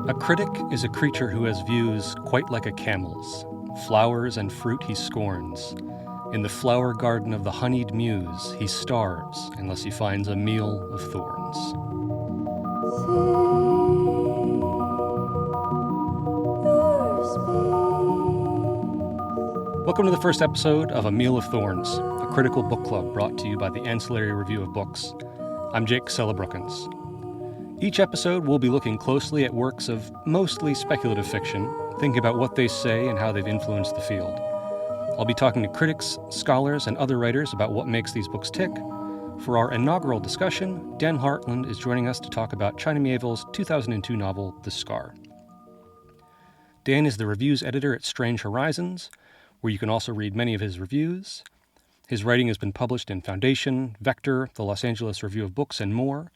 A critic is a creature who has views quite like a camel's. Flowers and fruit he scorns. In the flower garden of the honeyed muse, he starves unless he finds a meal of thorns. Welcome to the first episode of A Meal of Thorns, a critical book club brought to you by the Ancillary Review of Books. I'm Jake Casella Brookins. Each episode, we'll be looking closely at works of mostly speculative fiction, thinking about what they say and how they've influenced the field. I'll be talking to critics, scholars, and other writers about what makes these books tick. For our inaugural discussion, Dan Hartland is joining us to talk about China Miéville's 2002 novel, The Scar. Dan is the reviews editor at Strange Horizons, where you can also read many of his reviews. His writing has been published in Foundation, Vector, the Los Angeles Review of Books, and more.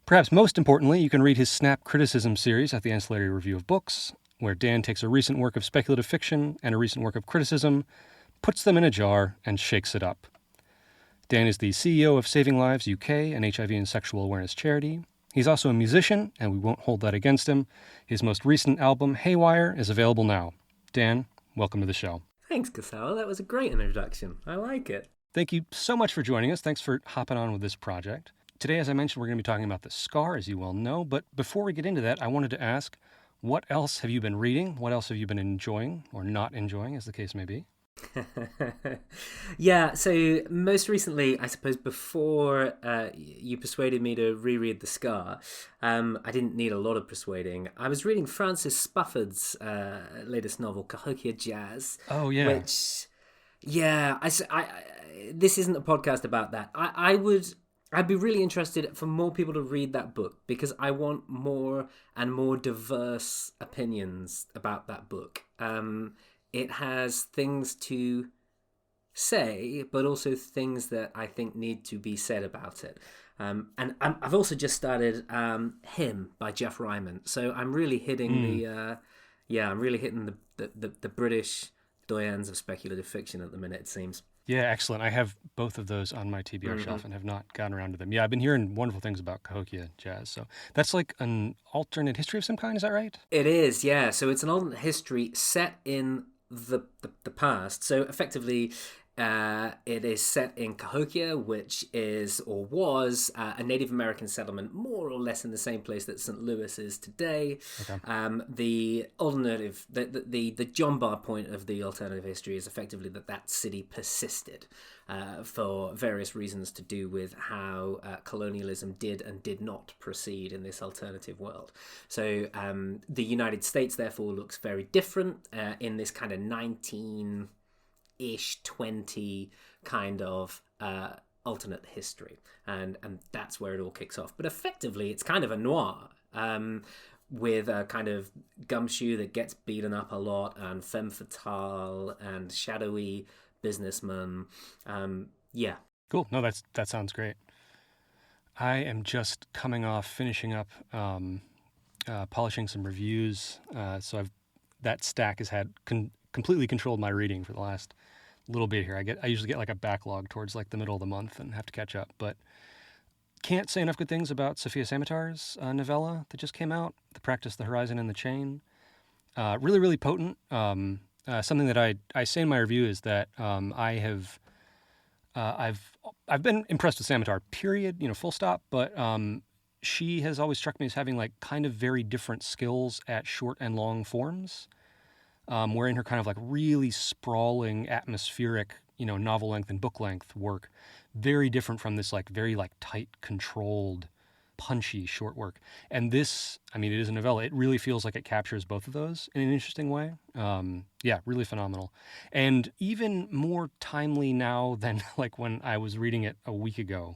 Perhaps most importantly, you can read his Snap Criticism series at the Ancillary Review of Books, where Dan takes a recent work of speculative fiction and a recent work of criticism, puts them in a jar, and shakes it up. Dan is the CEO of Saving Lives UK, an HIV and sexual awareness charity. He's also a musician, and we won't hold that against him. His most recent album, Haywire, is available now. Dan, welcome to the show. Thanks, Casella. That was a great introduction. I like it. Thank you so much for joining us. Thanks for hopping on with this project. Today, as I mentioned, we're going to be talking about The Scar, as you well know. But before we get into that, I wanted to ask, what else have you been reading? What else have you been enjoying or not enjoying, as the case may be? Yeah, so most recently, I suppose before you persuaded me to reread The Scar, I didn't need a lot of persuading. I was reading Francis Spufford's latest novel, Cahokia Jazz. Oh, yeah. Which, yeah, this isn't a podcast about that. I'd be really interested for more people to read that book because I want more and more diverse opinions about that book. It has things to say, but also things that I think need to be said about it. And I've also just started Him by Jeff Ryman, so I'm really hitting the British doyens of speculative fiction at the minute, it seems. Yeah, excellent. I have both of those on my TBR shelf and have not gotten around to them. Yeah, I've been hearing wonderful things about Cahokia Jazz. So that's like an alternate history of some kind, is that right? It is, yeah. So it's an alternate history set in the past. So effectively, it is set in Cahokia, which is or was a Native American settlement, more or less in the same place that St. Louis is today. Okay. The alternative, the John Barr point of the alternative history is effectively that city persisted for various reasons to do with how colonialism did and did not proceed in this alternative world. So the United States, therefore, looks very different in this kind of 19-ish 20 kind of alternate history, and that's where it all kicks off. But effectively, it's kind of a noir with a kind of gumshoe that gets beaten up a lot, and femme fatale, and shadowy businessman. Yeah. Cool. No, that sounds great. I am just coming off finishing up polishing some reviews, so that stack has had completely controlled my reading for the last little bit here. I usually get like a backlog towards like the middle of the month and have to catch up, but can't say enough good things about Sophia Samatar's novella that just came out, The Practice, the Horizon, and the Chain. Really, really potent. Something that I say in my review is that I've been impressed with Samatar, period, full stop, but she has always struck me as having like kind of very different skills at short and long forms. Wherein her kind of like really sprawling, atmospheric, novel length and book length work, very different from this like very like tight, controlled, punchy short work. And this, it is a novella. It really feels like it captures both of those in an interesting way. Yeah, really phenomenal. And even more timely now than like when I was reading it a week ago,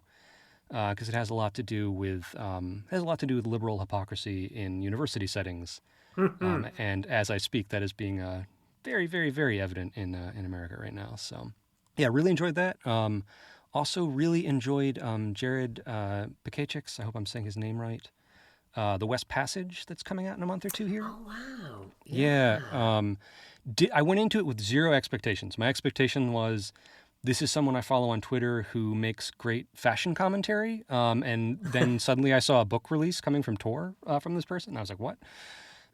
because it has a lot to do with liberal hypocrisy in university settings. And as I speak, that is being very, very, very evident in America right now. So, yeah, really enjoyed that. Also, really enjoyed Jared Pikachik's, I hope I'm saying his name right, The West Passage that's coming out in a month or two here. Oh, wow. Yeah. I went into it with zero expectations. My expectation was, this is someone I follow on Twitter who makes great fashion commentary. And then suddenly I saw a book release coming from Tor from this person. And I was like, what?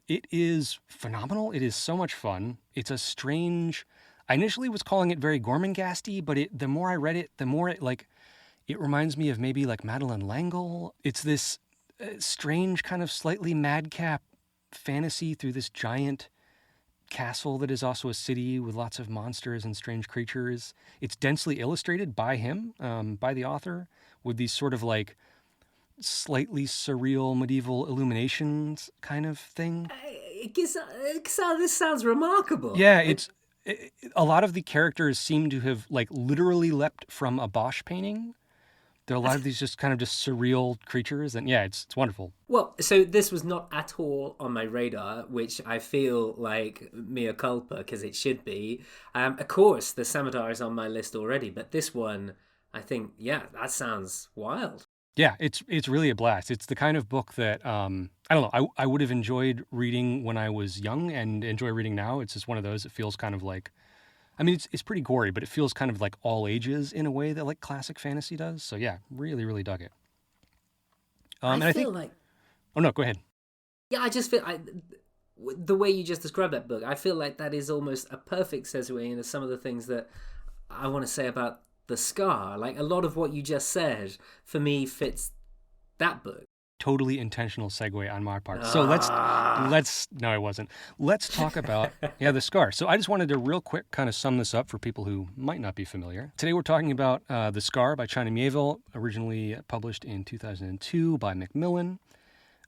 It is phenomenal. It is so much fun. It's a strange... I initially was calling it very Gormenghasty, but the more I read it, the more it reminds me of maybe like Madeleine L'Engle. It's this strange kind of slightly madcap fantasy through this giant castle that is also a city with lots of monsters and strange creatures. It's densely illustrated by him, by the author, with these sort of like slightly surreal medieval illuminations kind of thing. This sounds remarkable. Yeah, a lot of the characters seem to have like literally leapt from a Bosch painting. There are a lot of these just surreal creatures, and yeah, it's wonderful. Well, so this was not at all on my radar, which I feel like mea culpa, because it should be. Of course, the Samadar is on my list already, but this one, I think, yeah, that sounds wild. Yeah, it's really a blast. It's the kind of book that, I don't know, I would have enjoyed reading when I was young and enjoy reading now. It's just one of those, it feels kind of like, I mean, it's pretty gory, but it feels kind of like all ages in a way that like classic fantasy does. So yeah, really, really dug it. I feel like... Oh no, go ahead. Yeah, I just feel... the way you just described that book, I feel like that is almost a perfect segue into some of the things that I want to say about The Scar. Like, a lot of what you just said, for me, fits that book. Totally intentional segue on my part. So let's no, it wasn't. Let's talk about The Scar. So I just wanted to real quick kind of sum this up for people who might not be familiar. Today we're talking about The Scar by China Miéville, originally published in 2002 by Macmillan.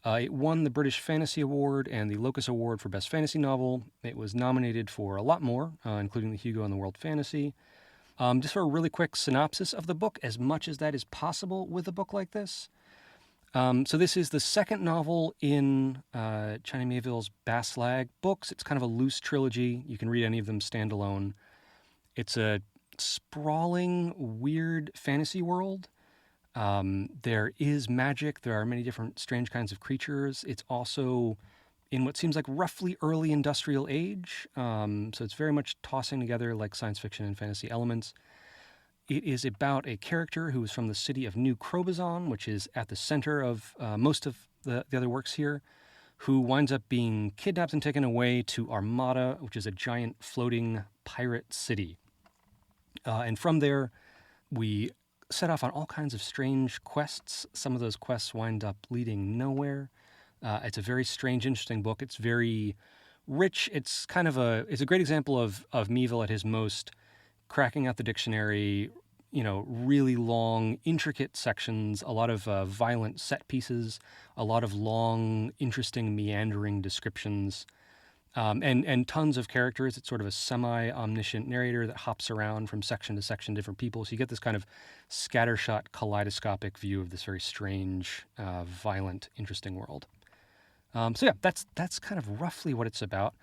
It won the British Fantasy Award and the Locus Award for Best Fantasy Novel. It was nominated for a lot more, including the Hugo and the World Fantasy. Just for a really quick synopsis of the book, as much as that is possible with a book like this. So this is the second novel in China Miéville's Baslag books. It's kind of a loose trilogy. You can read any of them standalone. It's a sprawling, weird fantasy world. There is magic. There are many different strange kinds of creatures. It's also in what seems like roughly early industrial age. So it's very much tossing together like science fiction and fantasy elements. It is about a character who is from the city of New Crobazon, which is at the center of most of the other works here, who winds up being kidnapped and taken away to Armada, which is a giant floating pirate city. And from there, we set off on all kinds of strange quests. Some of those quests wind up leading nowhere. It's a very strange, interesting book. It's very rich. It's a great example of Miéville at his most, cracking out the dictionary, really long, intricate sections, a lot of violent set pieces, a lot of long, interesting, meandering descriptions, and tons of characters. It's sort of a semi-omniscient narrator that hops around from section to section, different people. So you get this kind of scattershot, kaleidoscopic view of this very strange, violent, interesting world. So yeah, that's kind of roughly what it's about.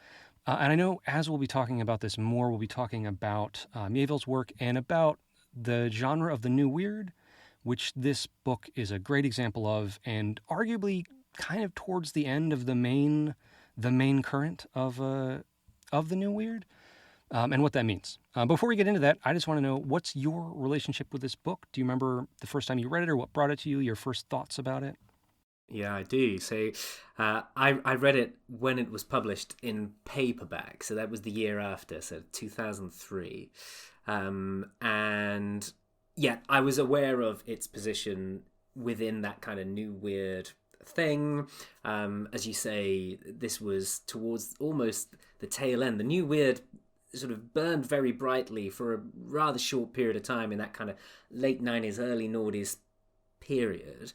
And I know as we'll be talking about this more, we'll be talking about Miéville's work and about the genre of the new weird, which this book is a great example of, and arguably kind of towards the end of the main current of the new weird, and what that means. Before we get into that, I just want to know, what's your relationship with this book? Do you remember the first time you read it, or what brought it to you, your first thoughts about it? Yeah, I do. So I read it when it was published in paperback. So that was the year after, so 2003. And yeah, I was aware of its position within that kind of new weird thing. As you say, this was towards almost the tail end. The new weird sort of burned very brightly for a rather short period of time in that kind of late 90s, early noughties period.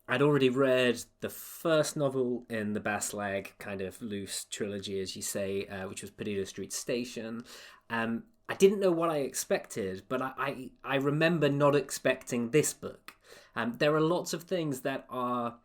I'd already read the first novel in the Baslag kind of loose trilogy, as you say, which was Perdido Street Station. I didn't know what I expected, but I remember not expecting this book. There are lots of things that are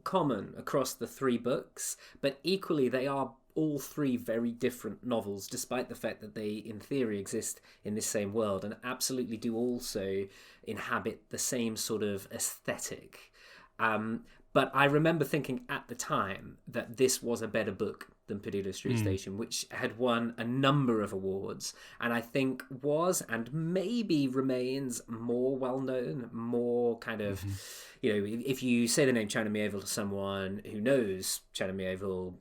common across the three books, but equally they are all three very different novels, despite the fact that they, in theory, exist in this same world and absolutely do also inhabit the same sort of aesthetic. But I remember thinking at the time that this was a better book than Perdido Street Station, which had won a number of awards, and I think was and maybe remains more well known, more kind of, if you say the name China Miéville to someone who knows China Miéville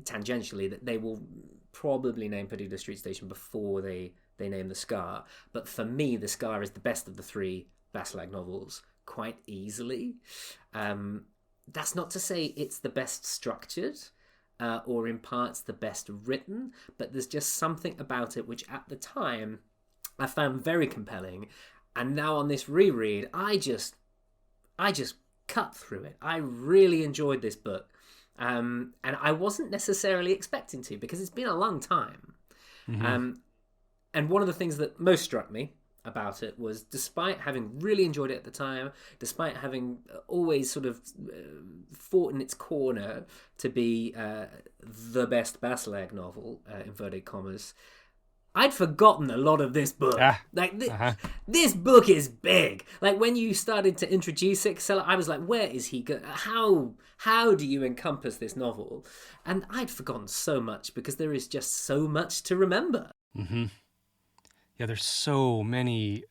tangentially, that they will probably name Perdido Street Station before they name The Scar. But for me, The Scar is the best of the three Baslag novels, quite easily. That's not to say it's the best structured, or in parts the best written, but there's just something about it which at the time I found very compelling, and now on this reread I just cut through it. I really enjoyed this book, and I wasn't necessarily expecting to, because it's been a long time. And one of the things that most struck me about it was, despite having really enjoyed it at the time, despite having always sort of fought in its corner to be the best Baslag novel, inverted commas, I'd forgotten a lot of this book. This book is big. Like, when you started to introduce it, Casella, I was like, where is he going? How do you encompass this novel? And I'd forgotten so much, because there is just so much to remember. Yeah, there's so many.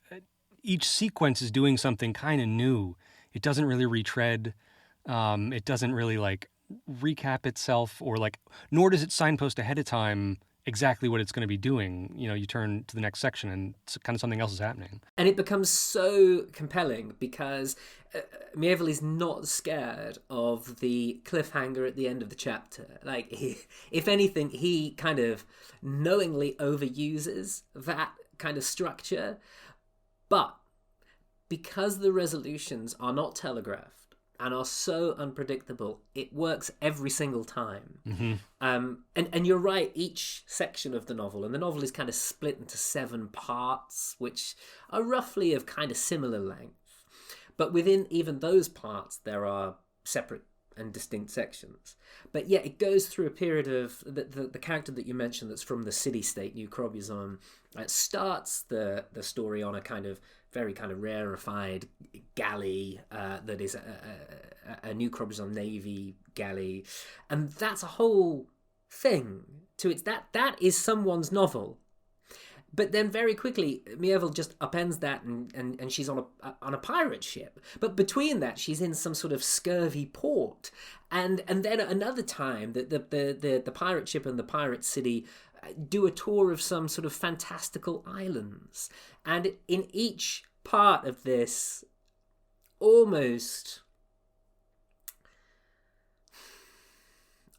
Each sequence is doing something kind of new. It doesn't really retread. It doesn't really recap itself, or nor does it signpost ahead of time exactly what it's going to be doing. You turn to the next section and it's kind of something else is happening. And it becomes so compelling because Miéville is not scared of the cliffhanger at the end of the chapter. If anything, he kind of knowingly overuses that kind of structure. But because the resolutions are not telegraphed and are so unpredictable, it works every single time. And you're right, each section of the novel, and the novel is kind of split into 7 parts, which are roughly of kind of similar length. But within even those parts, there are separate and distinct sections. But yeah, it goes through a period of the character that you mentioned that's from the city-state, New Crobuzon. It starts the story on a kind of very kind of rarefied galley that is a New Crobuzon Navy galley, and that's a whole thing to it. That is someone's novel. But then very quickly, Miéville just upends that, and she's on a pirate ship. But between that, she's in some sort of scurvy port, and then at another time, the pirate ship and the pirate city do a tour of some sort of fantastical islands. And in each part of this, almost,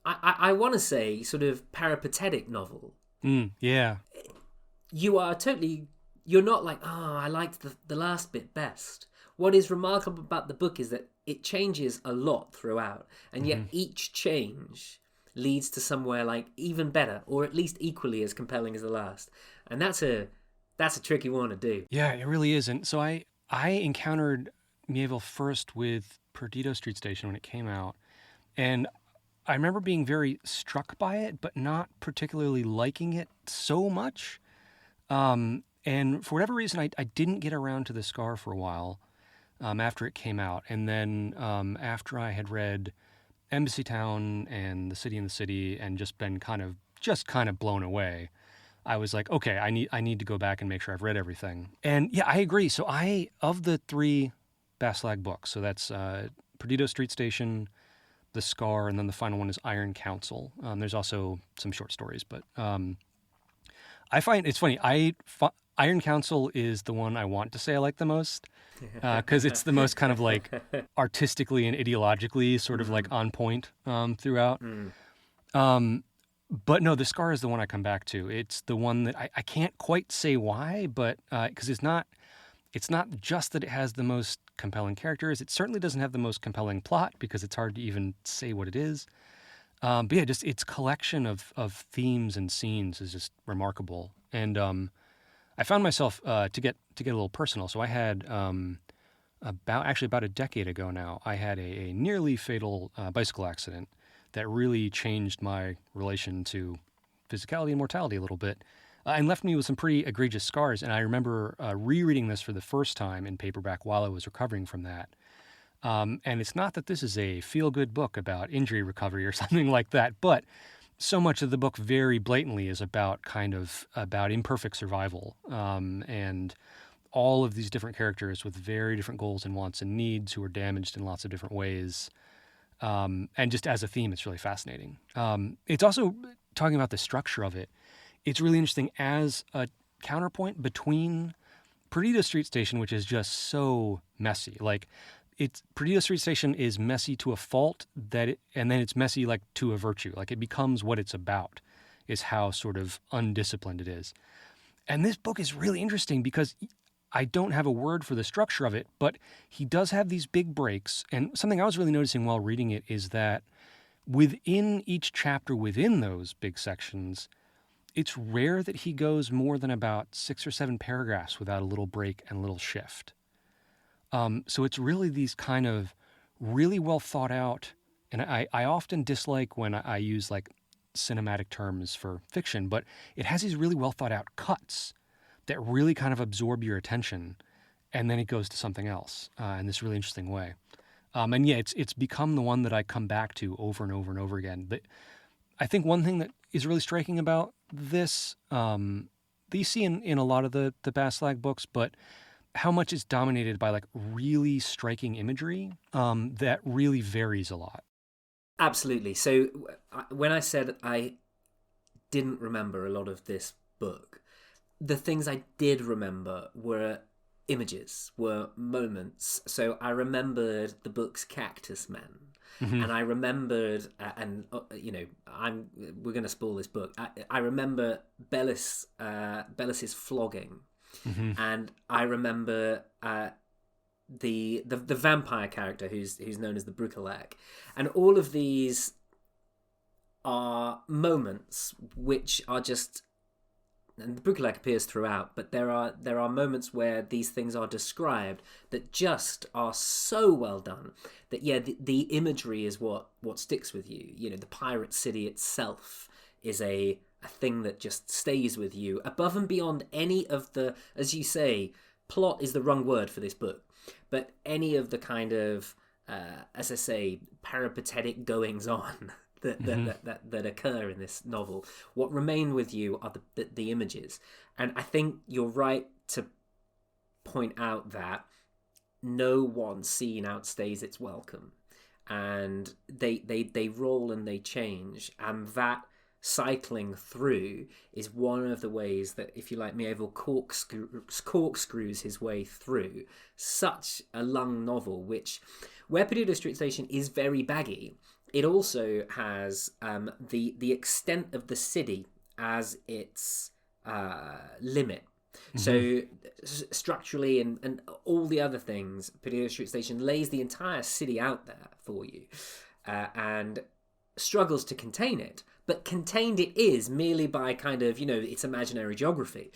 I want to say, sort of peripatetic novel. Yeah. You're not like, oh, I liked the last bit best. What is remarkable about the book is that it changes a lot throughout, and yet each change leads to somewhere even better, or at least equally as compelling as the last. And that's a tricky one to do. Yeah, it really is. And so I encountered Miéville first with Perdido Street Station when it came out, and I remember being very struck by it, but not particularly liking it so much. And for whatever reason, I didn't get around to The Scar for a while after it came out. And then after I had read Embassy Town and The City in the City and just been kind of blown away, I was like, okay, I need to go back and make sure I've read everything. And yeah, I agree. So of the 3 Baslag books, so that's Perdido Street Station, The Scar, and then the final one is Iron Council. There's also some short stories, but I find it's funny. Iron Council is the one I want to say I like the most, because it's the most kind of artistically and ideologically sort of on point throughout. But no, The Scar is the one I come back to. It's the one that I can't quite say why, but because it's not just that it has the most compelling characters. It certainly doesn't have the most compelling plot, because it's hard to even say what it is. But yeah, just its collection of themes and scenes is just remarkable. And I found myself to get a little personal. So I had about a decade ago now, I had a nearly fatal bicycle accident that really changed my relation to physicality and mortality a little bit, and left me with some pretty egregious scars. And I remember rereading this for the first time in paperback while I was recovering from that. And it's not that this is a feel-good book about injury recovery or something like that, but so much of the book very blatantly is about about imperfect survival, and all of these different characters with very different goals and wants and needs who are damaged in lots of different ways. And just as a theme, it's really fascinating. It's also, talking about the structure of it, it's really interesting as a counterpoint between Perdido Street Station, which is just so messy. Like, Perdido Street Station is messy to a fault, and then it's messy like to a virtue. Like, it becomes what it's about, is how sort of undisciplined it is. And this book is really interesting because I don't have a word for the structure of it, but he does have these big breaks. And something I was really noticing while reading it is that within each chapter, within those big sections, it's rare that he goes more than about 6 or 7 paragraphs without a little break and a little shift. So it's really these kind of really well thought out, and I often dislike when I use like cinematic terms for fiction, but it has these really well thought out cuts that really kind of absorb your attention, and then it goes to something else in this really interesting way. And yeah, it's become the one that I come back to over and over and over again. But I think one thing that is really striking about this, that you see in a lot of the Baslag books, but how much is dominated by like really striking imagery that really varies a lot. Absolutely. So when I said I didn't remember a lot of this book, the things I did remember were images, were moments. So I remembered the book's Cactus Men, and I remembered, we're going to spoil this book. I remember Bellis's flogging, and I remember the vampire character who's known as the Brucalac, and all of these are moments which are just. And the Brucalac appears throughout, but there are moments where these things are described that just are so well done that the imagery is what sticks with you. You know, the pirate city itself is a thing that just stays with you above and beyond any of the, as you say, plot is the wrong word for this book, but any of the kind of as I say, peripatetic goings on that occur in this novel. What remain with you are the images, and I think you're right to point out that no one scene outstays its welcome, and they roll and they change, and that cycling through is one of the ways that, if you like, Miéville corkscrews his way through such a long novel, where Perdido Street Station is very baggy. It also has the extent of the city as its limit. So structurally and all the other things, Perdido Street Station lays the entire city out there for you and struggles to contain it. But contained it is merely by kind of, its imaginary geography.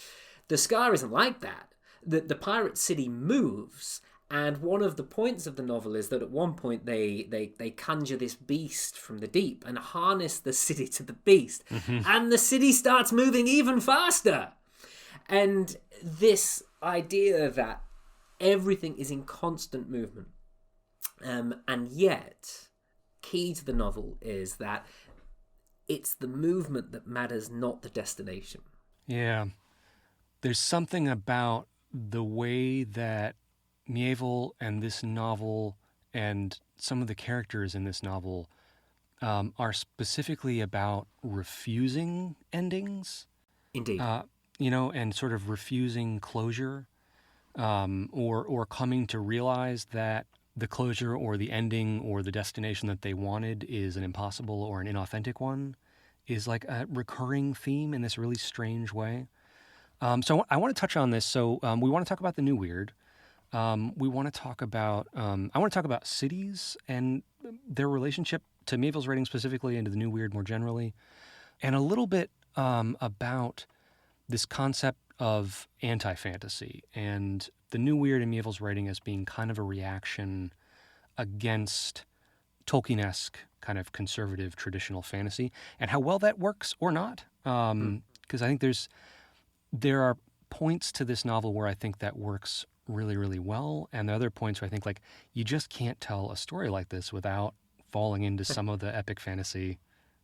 The Scar isn't like that. The pirate city moves. And one of the points of the novel is that at one point they conjure this beast from the deep and harness the city to the beast. And the city starts moving even faster. And this idea that everything is in constant movement. And yet, key to the novel is that it's the movement that matters, not the destination. Yeah. There's something about the way that Miéville and this novel and some of the characters in this novel are specifically about refusing endings. Indeed. And sort of refusing closure, or coming to realize that the closure or the ending or the destination that they wanted is an impossible or an inauthentic one, is like a recurring theme in this really strange way. So I want to touch on this. So we want to talk about the New Weird. We want to talk about, I want to talk about cities and their relationship to Miéville's writing specifically and to the New Weird more generally, and a little bit about this concept of anti-fantasy and the New Weird in Miéville's writing as being kind of a reaction against Tolkien-esque kind of conservative traditional fantasy, and how well that works or not. Because I think there are points to this novel where I think that works really, really well, and the other points where I think, like, you just can't tell a story like this without falling into some of the epic fantasy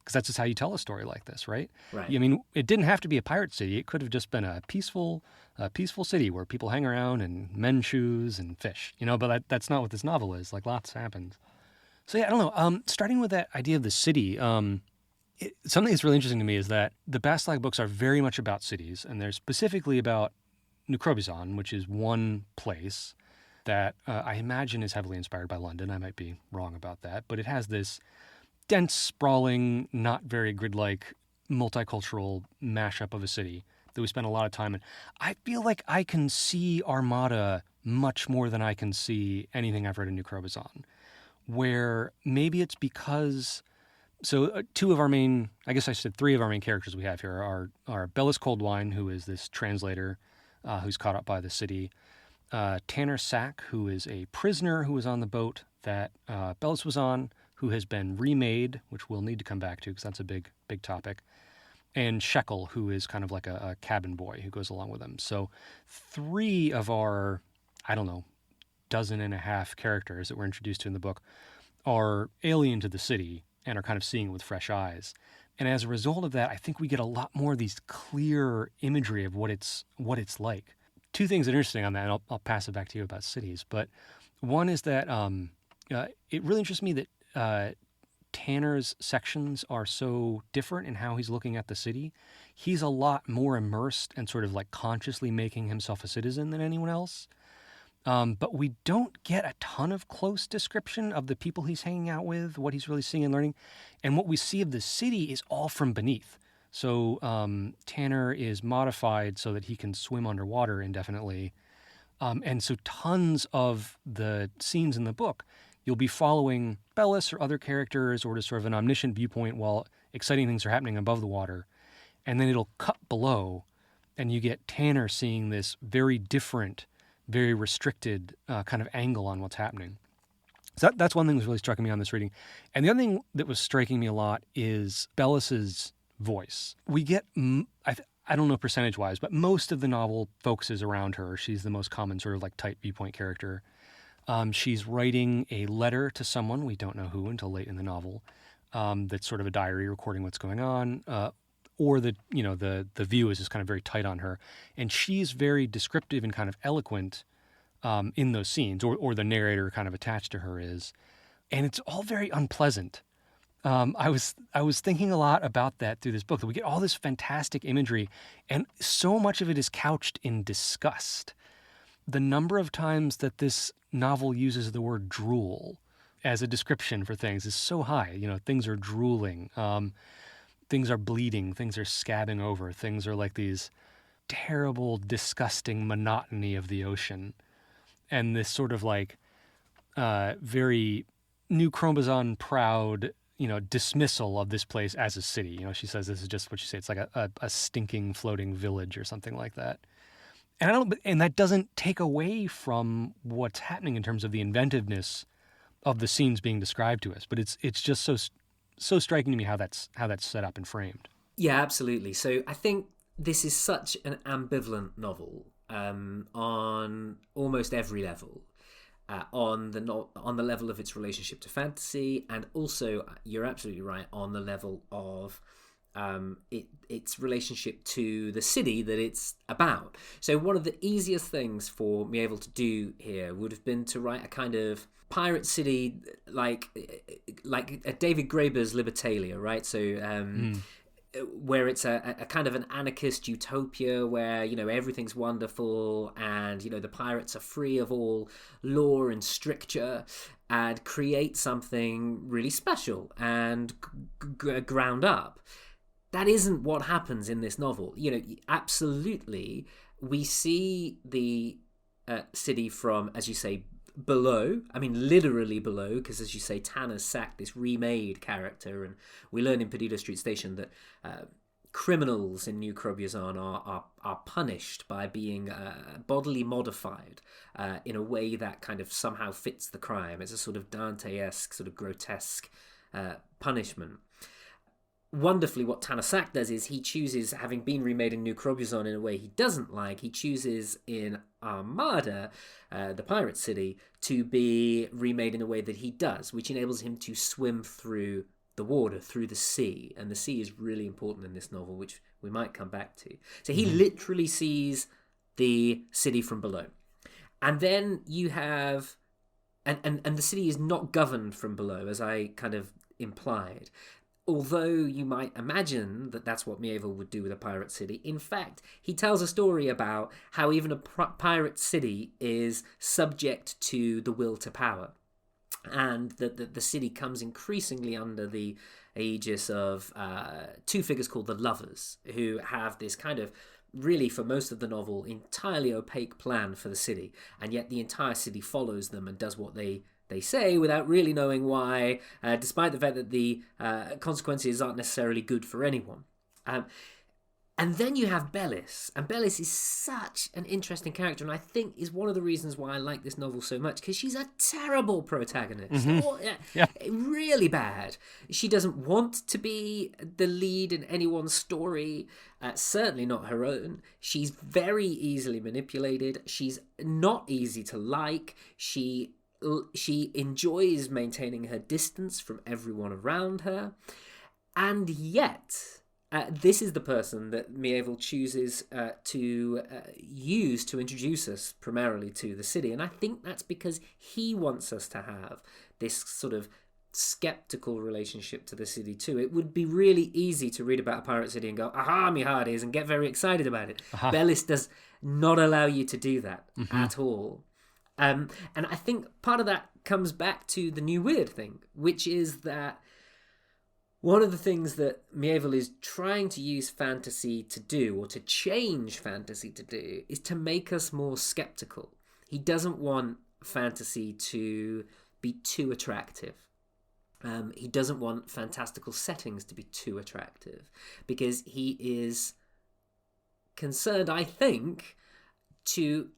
because that's just how you tell a story like this, right? Right. I mean, it didn't have to be a pirate city. It could have just been a peaceful city where people hang around and mend shoes and fish, but that's not what this novel is. Like, lots happens. So yeah, I don't know. Starting with that idea of the city, something that's really interesting to me is that the Bastlag books are very much about cities, and they're specifically about New Crobuzon, which is one place that I imagine is heavily inspired by London. I might be wrong about that, but it has this dense, sprawling, not very grid-like, multicultural mashup of a city that we spend a lot of time in. I feel like I can see Armada much more than I can see anything I've read in New Crobuzon, where maybe it's because... So two of our main, I guess I said three of our main characters we have here are Bellis Coldwine, who is this translator who's caught up by the city, Tanner Sack, who is a prisoner who was on the boat that Bellis was on, who has been remade, which we'll need to come back to because that's a big topic, and Shekel, who is kind of like a cabin boy who goes along with him. So three of our, I don't know, dozen and a half characters that we're introduced to in the book are alien to the city and are kind of seeing it with fresh eyes. And as a result of that, I think we get a lot more of these clear imagery of what it's like. Two things that are interesting on that, and I'll pass it back to you about cities. But one is that it really interests me that Tanner's sections are so different in how he's looking at the city. He's a lot more immersed and sort of like consciously making himself a citizen than anyone else. But we don't get a ton of close description of the people he's hanging out with, what he's really seeing and learning. And what we see of the city is all from beneath. So Tanner is modified so that he can swim underwater indefinitely. And so tons of the scenes in the book, you'll be following Bellis or other characters or just sort of an omniscient viewpoint while exciting things are happening above the water. And then it'll cut below, and you get Tanner seeing this very different, very restricted kind of angle on what's happening. So that's one thing that's really striking me on this reading. And the other thing that was striking me a lot is Bellis's voice. We get, I don't know percentage-wise, but most of the novel focuses around her. She's the most common sort of like tight viewpoint character. She's writing a letter to someone, we don't know who until late in the novel, that's sort of a diary recording what's going on, or the view is just kind of very tight on her. And she's very descriptive and kind of eloquent in those scenes, or the narrator kind of attached to her is. And it's all very unpleasant. I was thinking a lot about that through this book, that we get all this fantastic imagery, and so much of it is couched in disgust. The number of times that this novel uses the word drool as a description for things is so high. Things are drooling. Things are bleeding, things are scabbing over, things are like these terrible, disgusting monotony of the ocean. And this sort of like very New Crobuzon proud, dismissal of this place as a city. She says this is just what you say, it's like a stinking floating village or something like that. And that doesn't take away from what's happening in terms of the inventiveness of the scenes being described to us, but it's just so striking to me how that's set up and framed. Yeah, absolutely. So I think this is such an ambivalent novel on almost every level. On the level of its relationship to fantasy, and also, you're absolutely right, on the level of its relationship to the city that it's about. So one of the easiest things for Miéville to do here would have been to write a kind of pirate city like David Graeber's Libertalia, right? So where it's a kind of an anarchist utopia where everything's wonderful and the pirates are free of all law and stricture, and create something really special and ground up. That isn't what happens in this novel. Absolutely, we see the city from, as you say, below. I mean, literally below, because as you say, Tanner's Sack, this remade character, and we learn in Perdido Street Station that criminals in New Crobuzon are punished by being bodily modified in a way that kind of somehow fits the crime. It's a sort of Dante-esque, sort of grotesque punishment. Wonderfully, what Tanner Sack does is he chooses, having been remade in New Crobuzon in a way he doesn't like, he chooses in Armada, the pirate city, to be remade in a way that he does, which enables him to swim through the water through the sea, and the sea is really important in this novel, which we might come back to. So he literally sees the city from below. And then you have, and the city is not governed from below, as I kind of implied. Although you might imagine that that's what Miéville would do with a pirate city, in fact, he tells a story about how even a pirate city is subject to the will to power. And that the city comes increasingly under the aegis of two figures called the Lovers, who have this kind of, really for most of the novel, entirely opaque plan for the city, and yet the entire city follows them and does what they say without really knowing why, despite the fact that the consequences aren't necessarily good for anyone. And then you have Bellis, and Bellis is such an interesting character, and I think is one of the reasons why I like this novel so much, because she's a terrible protagonist. Really bad. She doesn't want to be the lead in anyone's story, certainly not her own. She's very easily manipulated. She's not easy to like. She enjoys maintaining her distance from everyone around her, and yet this is the person that Miéville chooses to use to introduce us primarily to the city. And I think that's because he wants us to have this sort of skeptical relationship to the city too. It would be really easy to read about a pirate city and go, aha, me hearties, and get very excited about it. Bellis does not allow you to do that at all. And I think part of that comes back to the new weird thing, which is that one of the things that Miéville is trying to use fantasy to do, or to change fantasy to do, is to make us more skeptical. He doesn't want fantasy to be too attractive. He doesn't want fantastical settings to be too attractive, because he is concerned, I think, to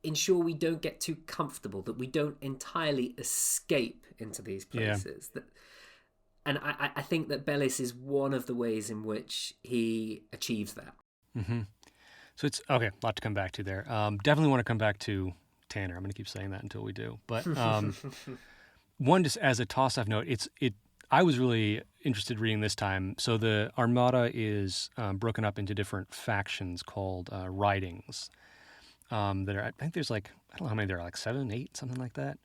ensure we don't get too comfortable, that we don't entirely escape into these places. Yeah. And I think that Bellis is one of the ways in which he achieves that. So it's, okay, a lot to come back to there. Definitely want to come back to Tanner. I'm going to keep saying that until we do. But one, just as a toss-off note, I was really interested reading this time. So the Armada is broken up into different factions called ridings. That are, I think there's I don't know how many there are, 7, 8, something like that.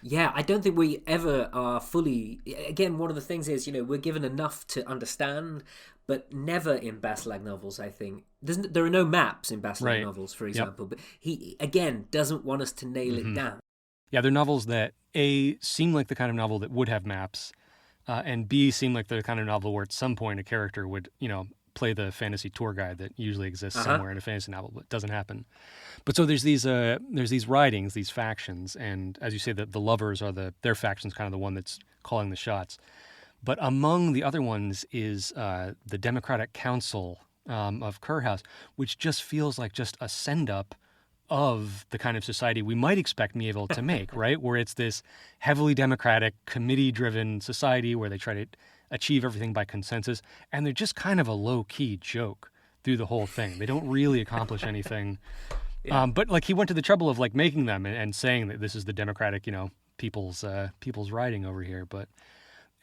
Yeah, I don't think we ever are fully... Again, one of the things is, we're given enough to understand, but never in Baslag novels, I think. There are no maps in Baslag novels, for example, but he, again, doesn't want us to nail it down. Yeah, they're novels that, A, seem like the kind of novel that would have maps, and B, seem like the kind of novel where at some point a character would, play the fantasy tour guide that usually exists somewhere in a fantasy novel, but it doesn't happen. But so there's these ridings, these factions, and as you say, the Lovers are their faction's kind of the one that's calling the shots. But among the other ones is the Democratic Council of Kurhaus, which just feels like just a send-up of the kind of society we might expect Miéville to make, right? Where it's this heavily democratic, committee-driven society where they try to achieve everything by consensus, and they're just kind of a low-key joke through the whole thing. They don't really accomplish anything. But he went to the trouble of making them and saying that this is the democratic, people's riding over here. But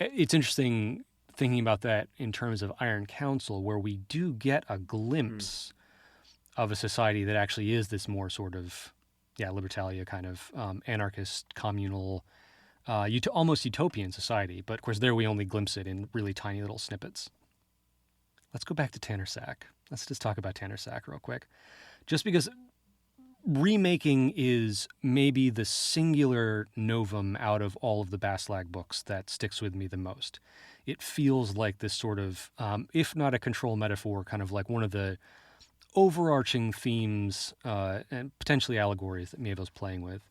it's interesting thinking about that in terms of Iron Council, where we do get a glimpse of a society that actually is this more sort of, Libertalia kind of anarchist, communal, almost utopian society. But of course, there we only glimpse it in really tiny little snippets. Let's go back to Tanner Sack. Let's just talk about Tanner Sack real quick. Just because remaking is maybe the singular novum out of all of the Baslag books that sticks with me the most. It feels like this sort of, if not a control metaphor, kind of like one of the overarching themes and potentially allegories that Miéville's playing with.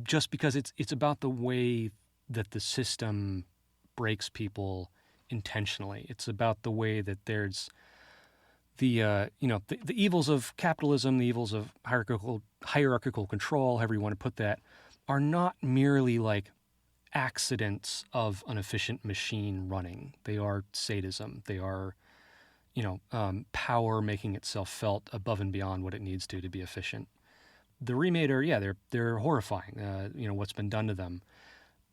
Just because it's about the way that the system breaks people intentionally. It's about the way that there's the evils of capitalism, the evils of hierarchical control, however you want to put that, are not merely accidents of an efficient machine running. They are sadism. They are, power making itself felt above and beyond what it needs to be efficient. The remade are, they're horrifying, what's been done to them.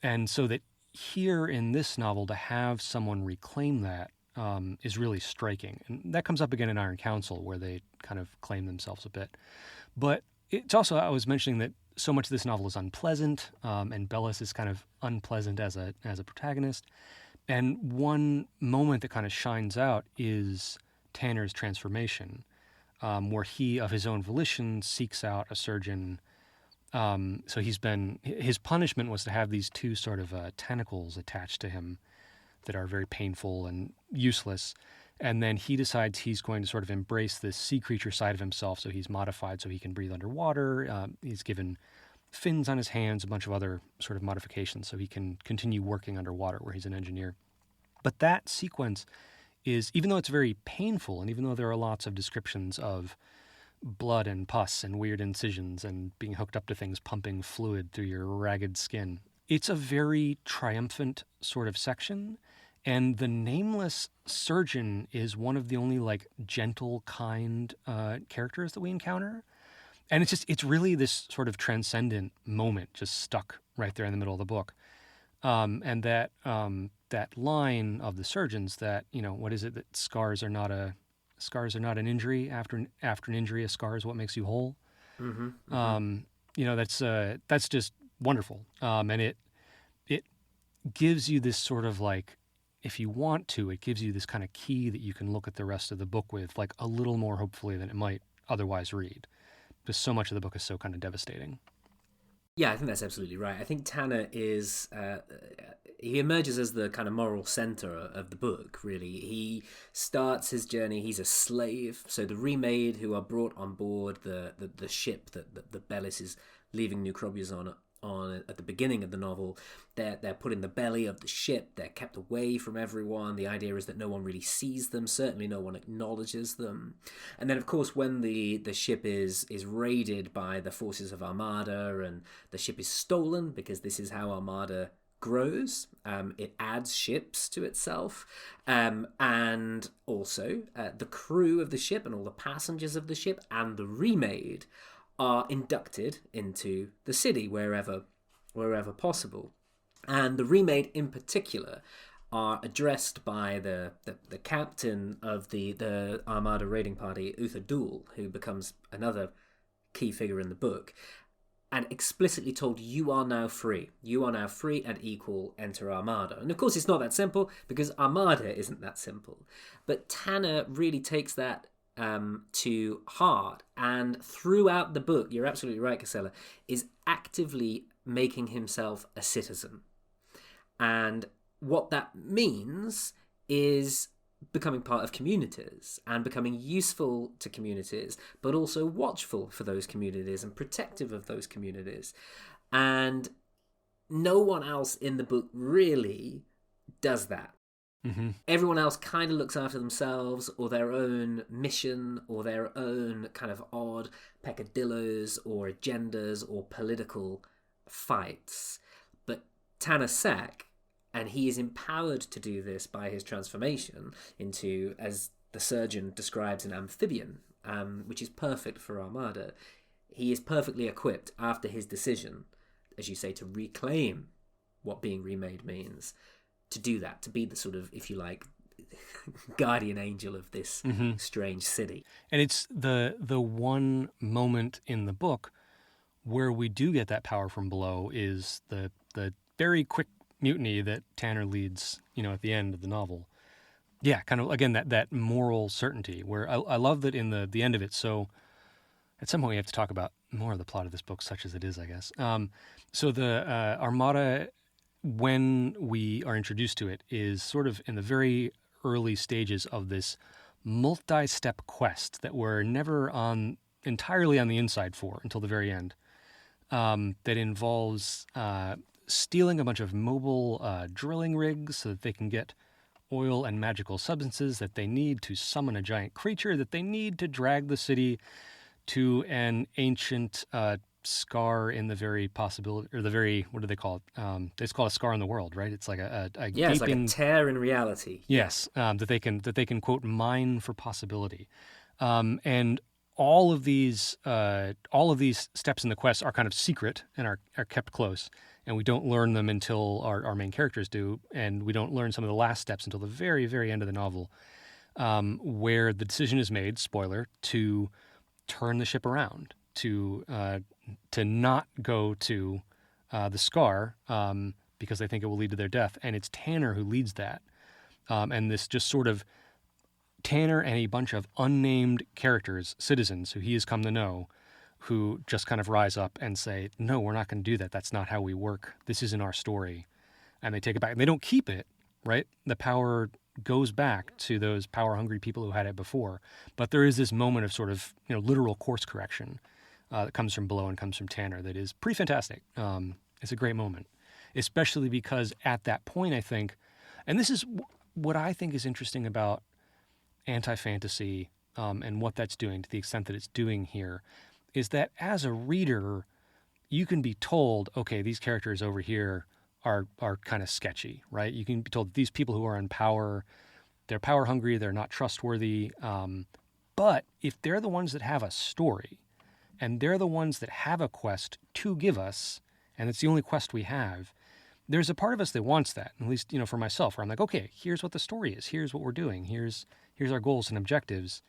And so that here in this novel, to have someone reclaim that is really striking. And that comes up again in Iron Council, where they kind of claim themselves a bit. But it's also, I was mentioning that so much of this novel is unpleasant, and Bellis is kind of unpleasant as a protagonist. And one moment that kind of shines out is Tanner's transformation, where he, of his own volition, seeks out a surgeon. So his punishment was to have these two sort of tentacles attached to him that are very painful and useless. And then he decides he's going to sort of embrace this sea creature side of himself. So he's modified so he can breathe underwater. He's given fins on his hands, a bunch of other sort of modifications so he can continue working underwater where he's an engineer. But that sequence is, even though it's very painful, and even though there are lots of descriptions of blood and pus and weird incisions and being hooked up to things pumping fluid through your ragged skin, it's a very triumphant sort of section. And the nameless surgeon is one of the only like gentle, kind characters that we encounter. And it's really this sort of transcendent moment just stuck right there in the middle of the book. And that line of the surgeons that, what is it, that scars are not an injury. After an injury, a scar is what makes you whole. Mm-hmm, mm-hmm. That's just wonderful. And it gives you this sort of like, if you want to, it gives you this kind of key that you can look at the rest of the book with, like a little more hopefully than it might otherwise read. Because so much of the book is so kind of devastating. Yeah, I think that's absolutely right. I think Tanner is, he emerges as the kind of moral center of the book, really. He starts his journey, he's a slave. So the remade who are brought on board the ship that Bellis is leaving Nucrobius on at the beginning of the novel, they're put in the belly of the ship, they're kept away from everyone. The idea is that no one really sees them, certainly no one acknowledges them. And then of course when the ship is raided by the forces of Armada and the ship is stolen, because this is how Armada grows, it adds ships to itself, and also the crew of the ship and all the passengers of the ship and the remade are inducted into the city wherever possible. And the remade in particular are addressed by the captain of the Armada raiding party, Uther Dool, who becomes another key figure in the book, and explicitly told, you are now free. You are now free and equal, enter Armada. And of course it's not that simple, because Armada isn't that simple. But Tanner really takes that to heart, and throughout the book, you're absolutely right, Casella, is actively making himself a citizen. And what that means is becoming part of communities and becoming useful to communities, but also watchful for those communities and protective of those communities. And no one else in the book really does that. Mm-hmm. Everyone else kind of looks after themselves or their own mission or their own kind of odd peccadillos or agendas or political fights. But Tanner Sack, and he is empowered to do this by his transformation into, as the surgeon describes, an amphibian, which is perfect for Armada. He is perfectly equipped after his decision, as you say, to reclaim what being remade means, to do that, to be the sort of, if you like, guardian angel of this strange city. And it's the one moment in the book where we do get that power from below is the very quick mutiny that Tanner leads, at the end of the novel. Yeah, kind of, again, that moral certainty, where I love that in the end of it. So at some point we have to talk about more of the plot of this book, such as it is, I guess. So the Armada, when we are introduced to it, is sort of in the very early stages of this multi-step quest that we're never entirely on the inside for until the very end, that involves stealing a bunch of mobile drilling rigs so that they can get oil and magical substances that they need to summon a giant creature that they need to drag the city to an ancient scar in the very possibility, or the very, what do they call it? It's called a scar in the world, right? It's like a gaping, it's like a tear in reality. Yes, that they can quote mine for possibility, and all of these steps in the quest are kind of secret and are kept close, and we don't learn them until our main characters do, and we don't learn some of the last steps until the very, very end of the novel, where the decision is made, spoiler, to turn the ship around, to not go to the Scar, because they think it will lead to their death. And it's Tanner who leads that. And this just sort of Tanner and a bunch of unnamed characters, citizens who he has come to know, who just kind of rise up and say, no, we're not going to do that. That's not how we work. This isn't our story. And they take it back. And they don't keep it, right? The power goes back to those power-hungry people who had it before. But there is this moment of sort of, literal course correction that comes from below and comes from Tanner that is pretty fantastic. It's a great moment, especially because at that point, I think, and this is what I think is interesting about anti-fantasy and what that's doing to the extent that it's doing here, is that as a reader, you can be told, okay, these characters over here are kind of sketchy, right? You can be told these people who are in power, they're power hungry, they're not trustworthy. But if they're the ones that have a story, and they're the ones that have a quest to give us, and it's the only quest we have, there's a part of us that wants that, at least, for myself, where I'm like, okay, here's what the story is. Here's what we're doing. Here's our goals and objectives.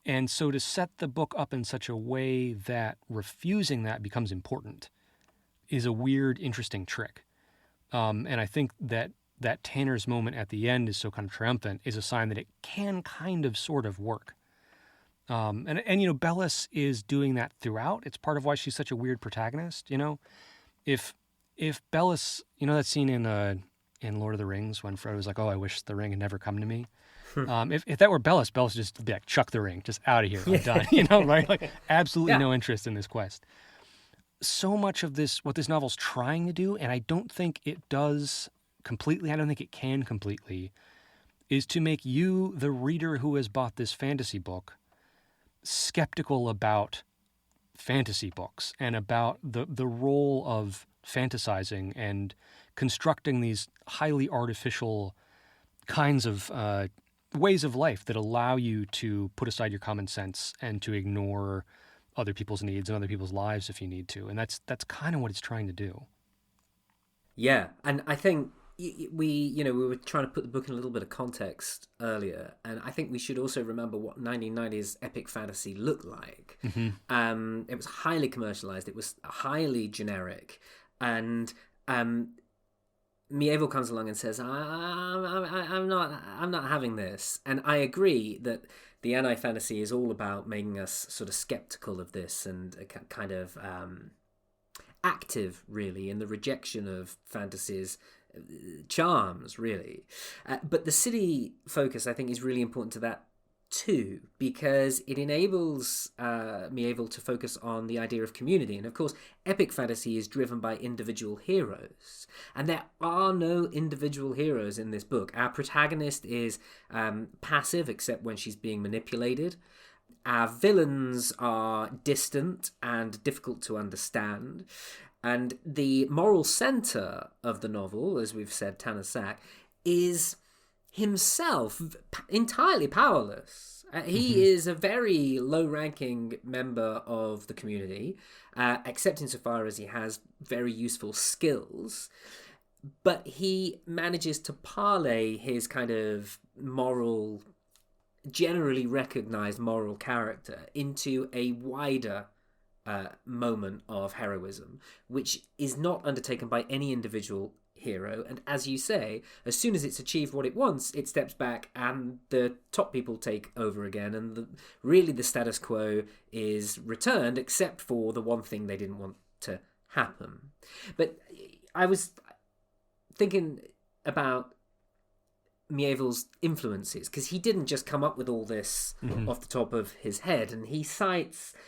And so to set the book up in such a way that refusing that becomes important is a weird, interesting trick. And I think that Tanner's moment at the end is so kind of triumphant is a sign that it can kind of sort of work. And Bellis is doing that throughout. It's part of why she's such a weird protagonist. If Bellis, that scene in Lord of the Rings when Frodo's like, oh, I wish the ring had never come to me. If that were Bellis would just be like, chuck the ring, just out of here, I'm done. Right? Like absolutely no interest in this quest. So much of what this novel's trying to do, and I don't think it does completely, I don't think it can completely, is to make you, the reader who has bought this fantasy book, skeptical about fantasy books and about the role of fantasizing and constructing these highly artificial kinds of ways of life that allow you to put aside your common sense and to ignore other people's needs and other people's lives if you need to. And that's kind of what it's trying to do. Yeah, and I think we were trying to put the book in a little bit of context earlier, and I think we should also remember what 1990s epic fantasy looked like. Mm-hmm. It was highly commercialized, it was highly generic, and Miéville comes along and says, I'm not having this. And I agree that the anti-fantasy is all about making us sort of skeptical of this and kind of active, really, in the rejection of fantasy's charms, really. But the city focus, I think, is really important to that too, because it enables Miéville to focus on the idea of community. And of course, epic fantasy is driven by individual heroes, and there are no individual heroes in this book. Our protagonist is passive, except when she's being manipulated. Our villains are distant and difficult to understand. And the moral center of the novel, as we've said, Tanner Sack, is himself entirely powerless. He is a very low-ranking member of the community, except insofar as he has very useful skills. But he manages to parlay his kind of moral, generally recognized moral character into a wider moment of heroism, which is not undertaken by any individual hero. And as you say, as soon as it's achieved what it wants, it steps back and the top people take over again, and really the status quo is returned, except for the one thing they didn't want to happen. But I was thinking about Miéville's influences, because he didn't just come up with all this off the top of his head, and he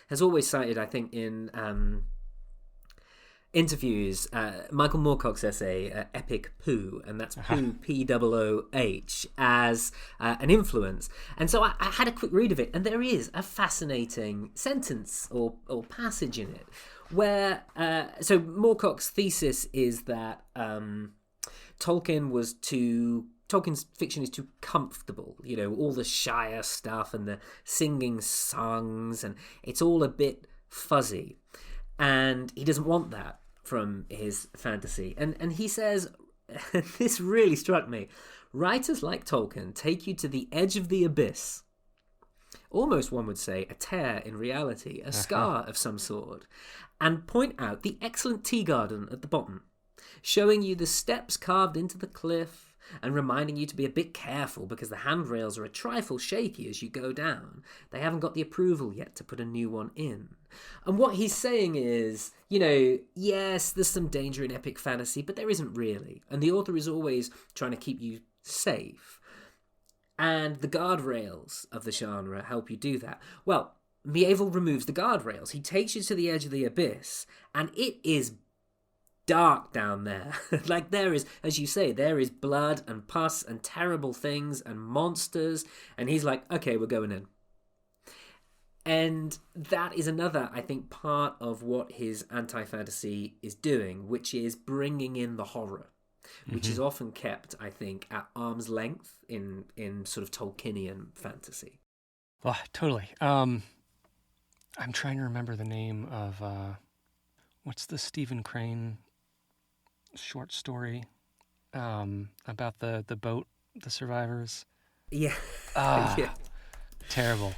has always cited, I think, in interviews, Michael Moorcock's essay, Epic Pooh, and that's Pooh, P-O-O-H, as an influence. And so I had a quick read of it, and there is a fascinating sentence or passage in it where, so Moorcock's thesis is that Tolkien Tolkien's fiction is too comfortable. You know, all the Shire stuff and the singing songs, and it's all a bit fuzzy. And he doesn't want that from his fantasy. And he says, this really struck me, writers like Tolkien take you to the edge of the abyss. Almost, one would say, a tear in reality, a scar of some sort, and point out the excellent tea garden at the bottom, showing you the steps carved into the cliff and reminding you to be a bit careful because the handrails are a trifle shaky as you go down. They haven't got the approval yet to put a new one in. And what he's saying is, you know, yes, there's some danger in epic fantasy, but there isn't really. And the author is always trying to keep you safe. And the guardrails of the genre help you do that. Well, Miéville removes the guardrails. He takes you to the edge of the abyss, and it is dark down there. Like, there is, as you say, there is blood and pus and terrible things and monsters, and he's like, okay, we're going in. And that is another, I think, part of what his anti-fantasy is doing, which is bringing in the horror, which is often kept, I think, at arm's length in sort of Tolkienian fantasy. Oh, totally. I'm trying to remember the name of what's the Stephen Crane short story about the boat, the survivors. Yeah. Yeah. Terrible.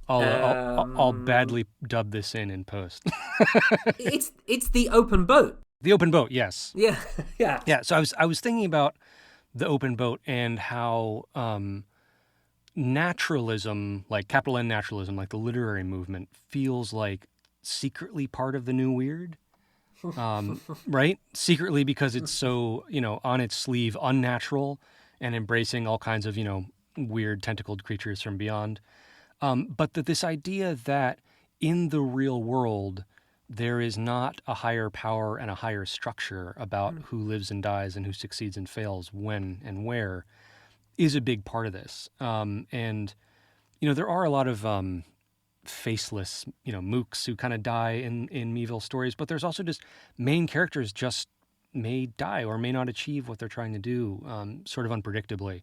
I'll badly dub this in post. It's the open boat. The open boat, yes. Yeah, yeah. Yeah, so I was thinking about the open boat and how naturalism, like capital N naturalism, like the literary movement, feels like secretly part of the new weird, right? Secretly because it's so, you know, on its sleeve, unnatural and embracing all kinds of, you know, weird tentacled creatures from beyond. But that this idea that in the real world, there is not a higher power and a higher structure about who lives and dies and who succeeds and fails when and where is a big part of this. And, you know, there are a lot of faceless, you know, mooks who kind of die in Miéville stories, but there's also just main characters just may die or may not achieve what they're trying to do sort of unpredictably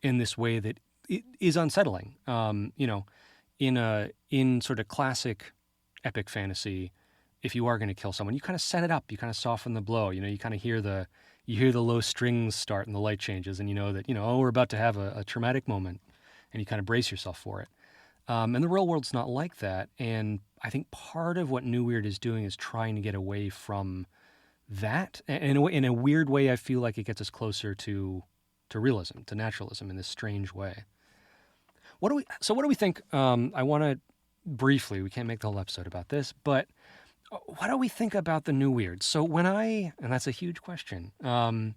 in this way that it is unsettling. You know, in sort of classic epic fantasy, if you are going to kill someone, you kind of set it up, you kind of soften the blow, you know, you kind of hear the low strings start and the light changes, and you know that, you know, oh, we're about to have a traumatic moment, and you kind of brace yourself for it. And the real world's not like that, and I think part of what New Weird is doing is trying to get away from that. And in a weird way, I feel like it gets us closer to realism, to naturalism in this strange way. What do we think? I want to briefly, we can't make the whole episode about this, but what do we think about the New Weird? So and that's a huge question. And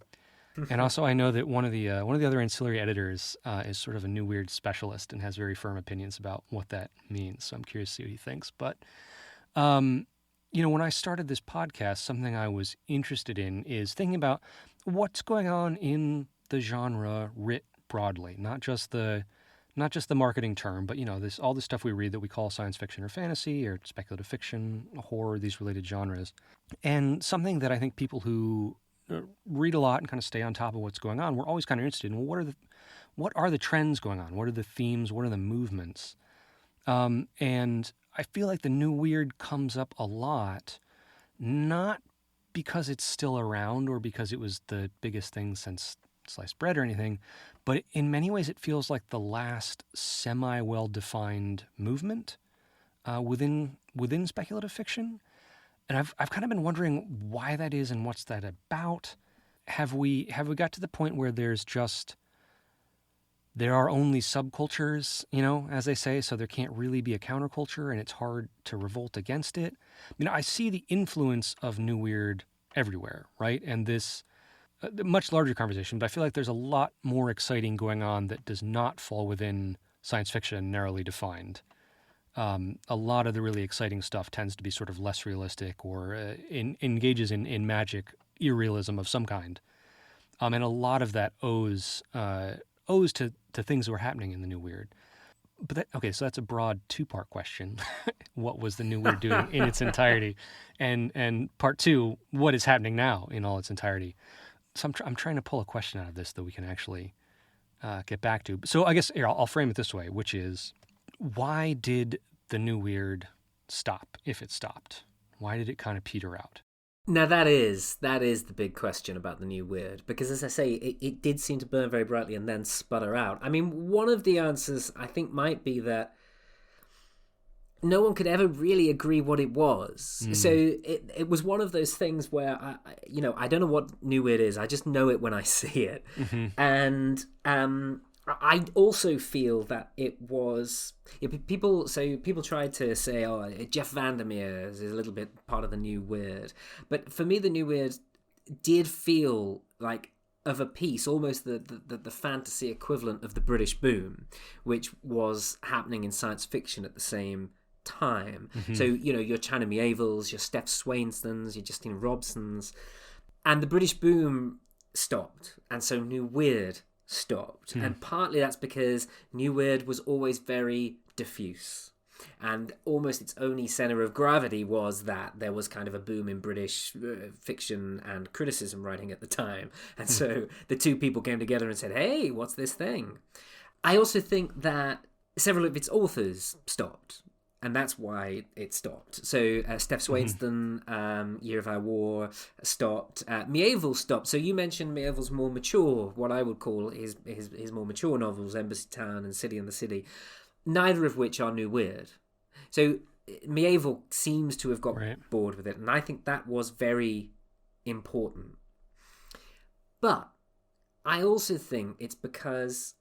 also I know that one of the other ancillary editors is sort of a New Weird specialist and has very firm opinions about what that means. So I'm curious to see what he thinks. But, you know, when I started this podcast, something I was interested in is thinking about what's going on in the genre writ broadly, not just the marketing term, but, you know, all the stuff we read that we call science fiction or fantasy or speculative fiction, horror, these related genres. And something that I think people who read a lot and kind of stay on top of what's going on, we're always kind of interested in, well, what are the trends going on? What are the themes? What are the movements? And I feel like the New Weird comes up a lot, not because it's still around or because it was the biggest thing since sliced bread or anything, but in many ways it feels like the last semi-well-defined movement within speculative fiction. And I've kind of been wondering why that is and what's that about. Have we got to the point where there are only subcultures, you know, as they say, so there can't really be a counterculture and it's hard to revolt against it? I mean, I see the influence of New Weird everywhere, right? And this much larger conversation, but I feel like there's a lot more exciting going on that does not fall within science fiction narrowly defined. A lot of the really exciting stuff tends to be sort of less realistic or engages in magic irrealism of some kind. And a lot of that owes to things that were happening in the New Weird. But so that's a broad two-part question. What was the New Weird doing in its entirety? And part two, what is happening now in all its entirety? So I'm trying to pull a question out of this that we can actually get back to. So I guess here, I'll frame it this way, which is, why did the new weird stop, if it stopped? Why did it kind of peter out? Now that is the big question about the new weird, because as I say, it did seem to burn very brightly and then sputter out. I mean, one of the answers I think might be that no one could ever really agree what it was. So it was one of those things where I don't know what new weird is. I just know it when I see it. And I also feel that it was people tried to say, oh, Jeff Vandermeer is a little bit part of the new weird, but for me the new weird did feel like of a piece, almost the fantasy equivalent of the British boom, which was happening in science fiction at the same time. So your China Miévilles, your Steph Swainsons, your Justina Robsons, and the British boom stopped, and so new weird stopped. And partly that's because new weird was always very diffuse, and almost its only center of gravity was that there was kind of a boom in British fiction and criticism writing at the time, and so the two people came together and said, hey, what's this thing? I also think that several of its authors stopped, and that's why it stopped. So Steph Swainston, Year of Our War, stopped. Miéville stopped. So you mentioned Miéville's more mature, what I would call his more mature novels, Embassy Town and City and the City, neither of which are new weird. So Miéville seems to have got bored with it, and I think that was very important. But I also think it's because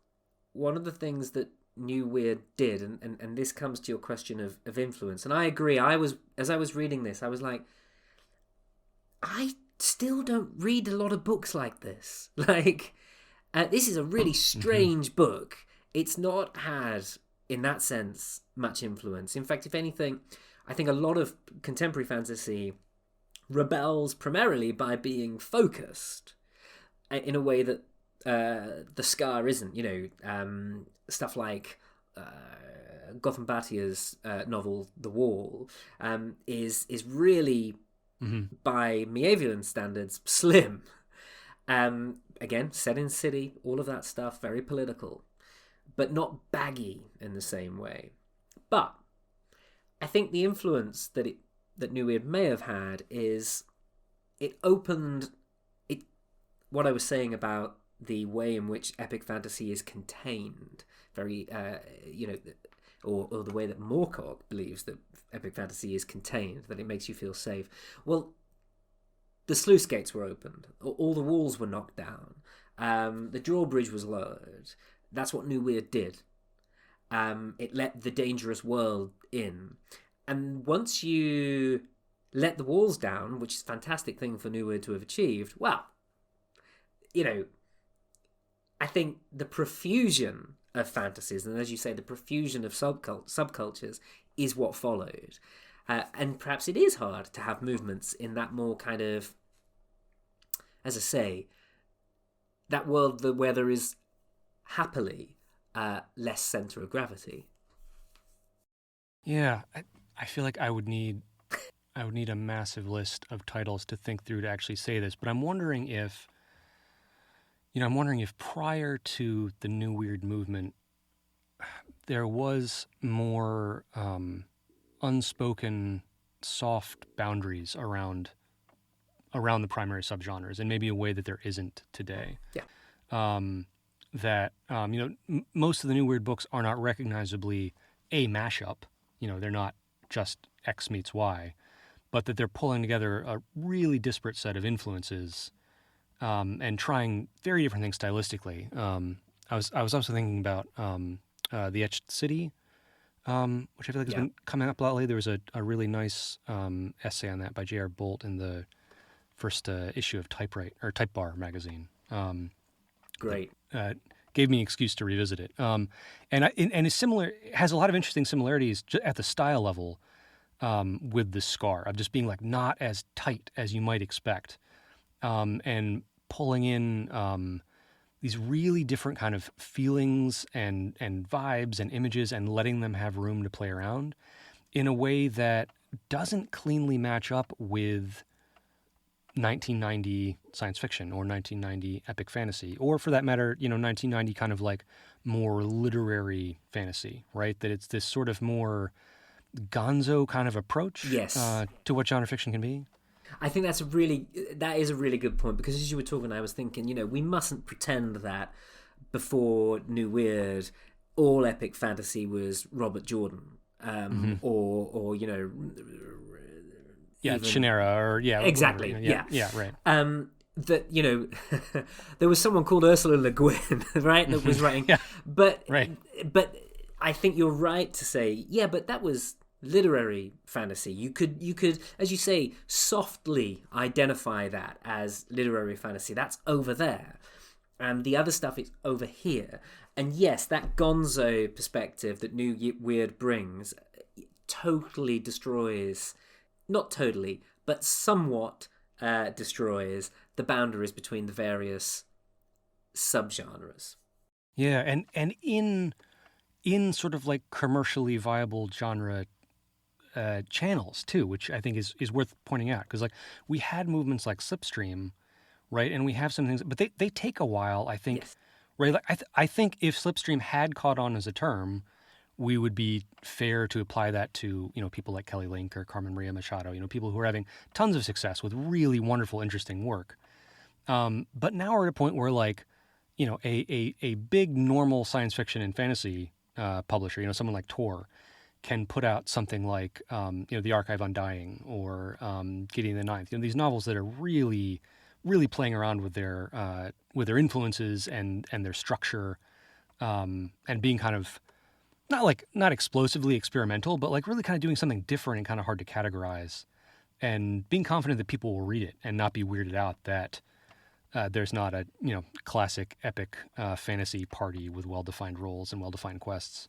one of the things that new weird did, and this comes to your question of influence, and I agree, as I was reading this, I was like, I still don't read a lot of books like this. Like, this is a really strange book. It's not had, in that sense, much influence. In fact, if anything, I think a lot of contemporary fantasy rebels primarily by being focused in a way that the Scar isn't. Stuff like Gotham Batia's novel The Wall is really, by Miévillian standards, slim. Again, set in city, all of that stuff, very political, but not baggy in the same way. But I think the influence that New Weird may have had is it opened it. What I was saying about the way in which epic fantasy is contained, very or the way that Moorcock believes that epic fantasy is contained, that it makes you feel safe. Well, the sluice gates were opened, all the walls were knocked down, the drawbridge was lowered. That's what New Weird did. It let the dangerous world in, and once you let the walls down, which is a fantastic thing for New Weird to have achieved, well, I think the profusion of fantasies, and as you say, the profusion of subcultures is what followed. And perhaps it is hard to have movements in that more kind of, as I say, that world where there is happily less center of gravity. Yeah, I feel like I would need a massive list of titles to think through to actually say this, but I'm wondering if prior to the New Weird movement, there was more unspoken, soft boundaries around the primary subgenres, in maybe a way that there isn't today. Yeah. Most of the New Weird books are not recognizably a mashup. They're not just X meets Y, but that they're pulling together a really disparate set of influences. And trying very different things stylistically. I was also thinking about The Etched City, which I feel like has been coming up a lot lately. There was a really nice essay on that by J.R. Bolt in the first issue of Type Bar magazine. Great. Gave me an excuse to revisit it. And it's similar. It has a lot of interesting similarities at the style level with the Scar of just being like not as tight as you might expect. And pulling in these really different kind of feelings and vibes and images and letting them have room to play around in a way that doesn't cleanly match up with 1990 science fiction or 1990 epic fantasy, or for that matter, 1990 kind of like more literary fantasy, right? That it's this sort of more gonzo kind of approach Yes. to what genre fiction can be. I think that is a really good point, because as you were talking, I was thinking, we mustn't pretend that before New Weird, all epic fantasy was Robert Jordan, or Yeah, even Shannara, or exactly, whatever, yeah, right. That there was someone called Ursula Le Guin, right, that was writing, Yeah, but right. but I think you're right to say, yeah, but that was literary fantasy. You could, as you say, softly identify that as literary fantasy. That's over there, and the other stuff is over here. And yes, that gonzo perspective that New Weird brings totally destroys, not totally, but somewhat destroys the boundaries between the various subgenres. Yeah, and in sort of like commercially viable genre channels too, which I think is worth pointing out, because like we had movements like Slipstream, right, and we have some things, but they take a while, I think, Yes. right? Like I think if Slipstream had caught on as a term, we would be fair to apply that to people like Kelly Link or Carmen Machado, people who are having tons of success with really wonderful, interesting work. But now we're at a point where like a big normal science fiction and fantasy publisher, someone like Tor, can put out something like The Archive Undying or Gideon the Ninth. These novels that are really, really playing around with their influences and their structure, and being kind of not explosively experimental, but like really kind of doing something different and kind of hard to categorize, and being confident that people will read it and not be weirded out that there's not a classic epic fantasy party with well-defined roles and well-defined quests.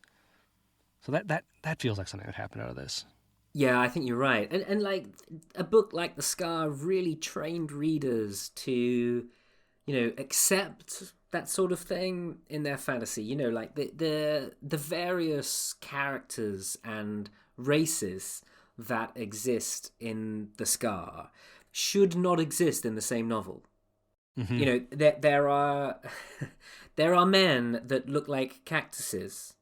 So that feels like something that happened out of this. Yeah, I think you're right. And like a book like The Scar really trained readers to, accept that sort of thing in their fantasy. Like the various characters and races that exist in The Scar should not exist in the same novel. Mm-hmm. There are there are men that look like cactuses,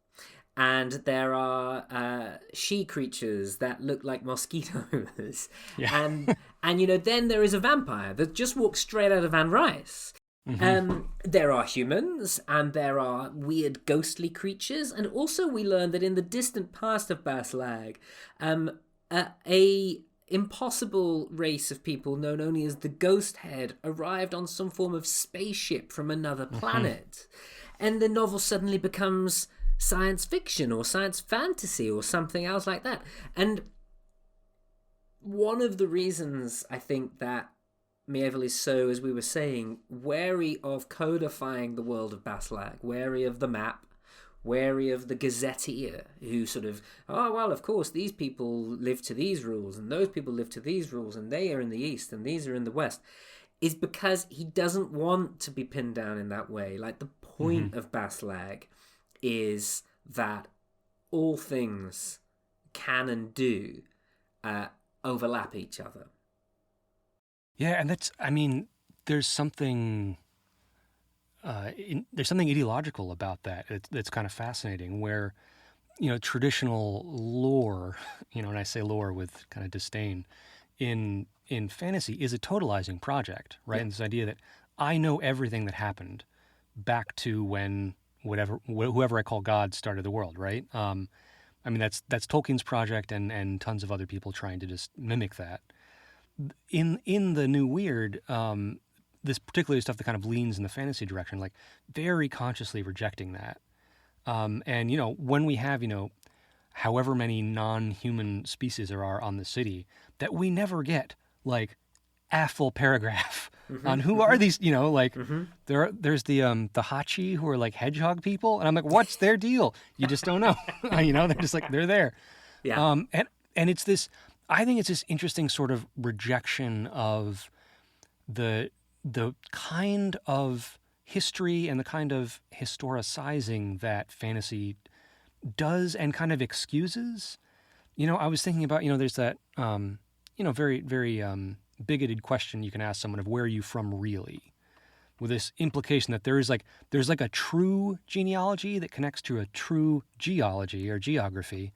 and there are she creatures that look like mosquitoes, Yeah. and then there is a vampire that just walks straight out of Anne Rice. Mm-hmm. There are humans, and there are weird ghostly creatures, and also we learn that in the distant past of Baslag, a impossible race of people known only as the Ghost Head arrived on some form of spaceship from another planet, and the novel suddenly becomes science fiction or science fantasy or something else like that. And one of the reasons I think that Miéville is so, as we were saying, wary of codifying the world of Baslag, wary of the map, wary of the gazetteer who sort of, oh, well, of course, these people live to these rules and those people live to these rules and they are in the East and these are in the West, is because he doesn't want to be pinned down in that way. Like, the point of Baslag is that all things can and do overlap each other. Yeah, and there's something ideological about that. That's kind of fascinating. Where traditional lore, and I say lore with kind of disdain, in fantasy is a totalizing project, right? Yeah. And this idea that I know everything that happened back to when whoever I call God started the world, right? That's Tolkien's project, and tons of other people trying to just mimic that. In the New Weird, this particular stuff that kind of leans in the fantasy direction, like very consciously rejecting that. And when we have however many non-human species there are on the city, that we never get like a full paragraph on who are these. There's the Hachi, who are like hedgehog people, and I'm like, what's their deal? You just don't know. They're just like, they're there. Yeah. And it's this. I think it's this interesting sort of rejection of the kind of history and the kind of historicizing that fantasy does and kind of excuses. I was thinking about, there's that, very, very bigoted question you can ask someone of where are you from really, with this implication that there's like a true genealogy that connects to a true geology or geography,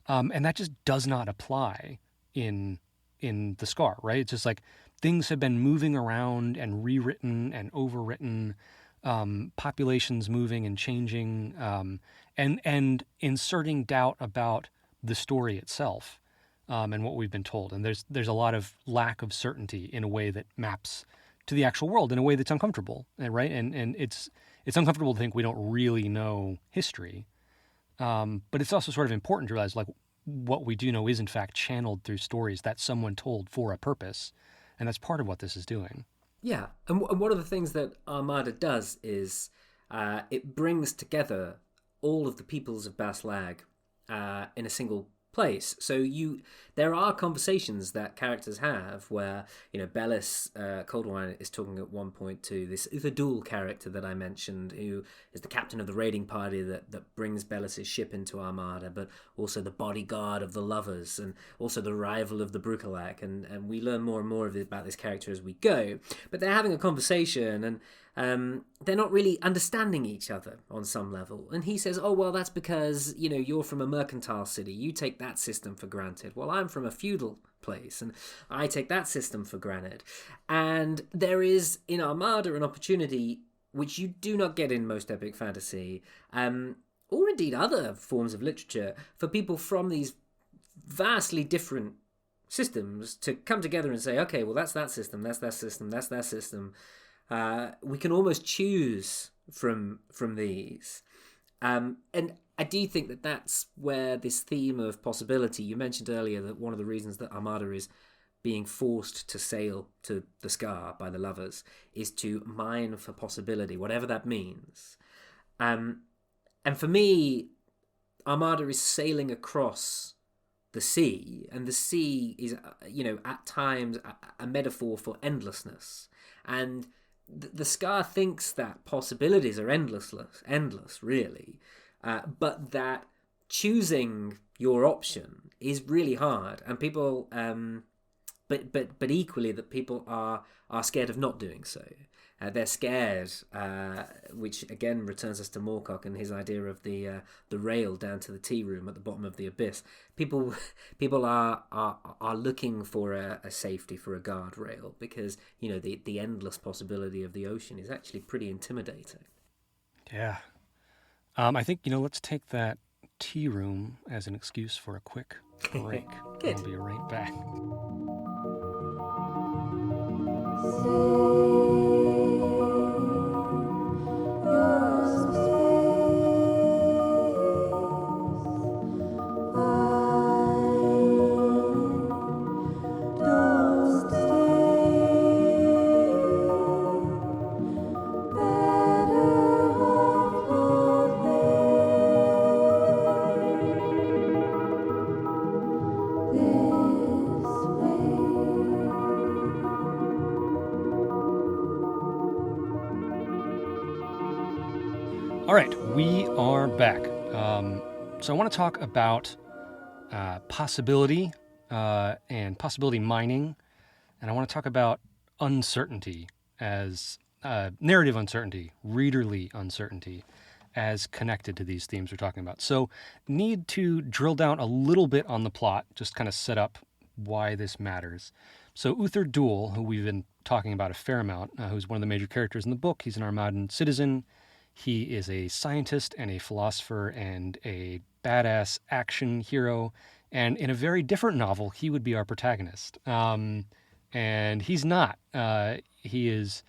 and that just does not apply in the Scar, right? It's just like things have been moving around and rewritten and overwritten, populations moving and changing, and inserting doubt about the story itself, and what we've been told. And there's a lot of lack of certainty in a way that maps to the actual world in a way that's uncomfortable, right? And it's uncomfortable to think we don't really know history, but it's also sort of important to realize like what we do know is in fact channeled through stories that someone told for a purpose, and that's part of what this is doing. Yeah, and one of the things that Armada does is it brings together all of the peoples of Baslag in a single place. So there are conversations that characters have where, Bellis Coldwine is talking at one point to this Uthadul character that I mentioned, who is the captain of the raiding party that brings Bellis's ship into Armada, but also the bodyguard of the Lovers, and also the rival of the Brucalac. And we learn more and more about this character as we go. But they're having a conversation, and they're not really understanding each other on some level. And he says, oh, well, that's because, you're from a mercantile city. You take that system for granted. Well, I'm from a feudal place, and I take that system for granted. And there is, in Armada, an opportunity which you do not get in most epic fantasy, or indeed other forms of literature, for people from these vastly different systems to come together and say, okay, well, that's that system, that's that system, that's that system. We can almost choose from these. And I do think that that's where this theme of possibility, you mentioned earlier that one of the reasons that Armada is being forced to sail to the Scar by the Lovers is to mine for possibility, whatever that means. And for me, Armada is sailing across the sea, and the sea is, at times a metaphor for endlessness. And the Scar thinks that possibilities are endless, really, but that choosing your option is really hard, and people, but equally that people are scared of not doing so. They're scared, which again returns us to Moorcock and his idea of the rail down to the tea room at the bottom of the abyss. People are looking for a safety, for a guardrail, because the endless possibility of the ocean is actually pretty intimidating. Yeah, I think let's take that tea room as an excuse for a quick break. Good. I'll be right back. All right, we are back. So I want to talk about possibility and possibility mining, and I want to talk about uncertainty as narrative uncertainty, readerly uncertainty, as connected to these themes we're talking about. So need to drill down a little bit on the plot, just kind of set up why this matters. So Uther Dúil, who we've been talking about a fair amount, who's one of the major characters in the book, he's an Armadan citizen. He is a scientist and a philosopher and a badass action hero. And in a very different novel, he would be our protagonist. And he's not. He is...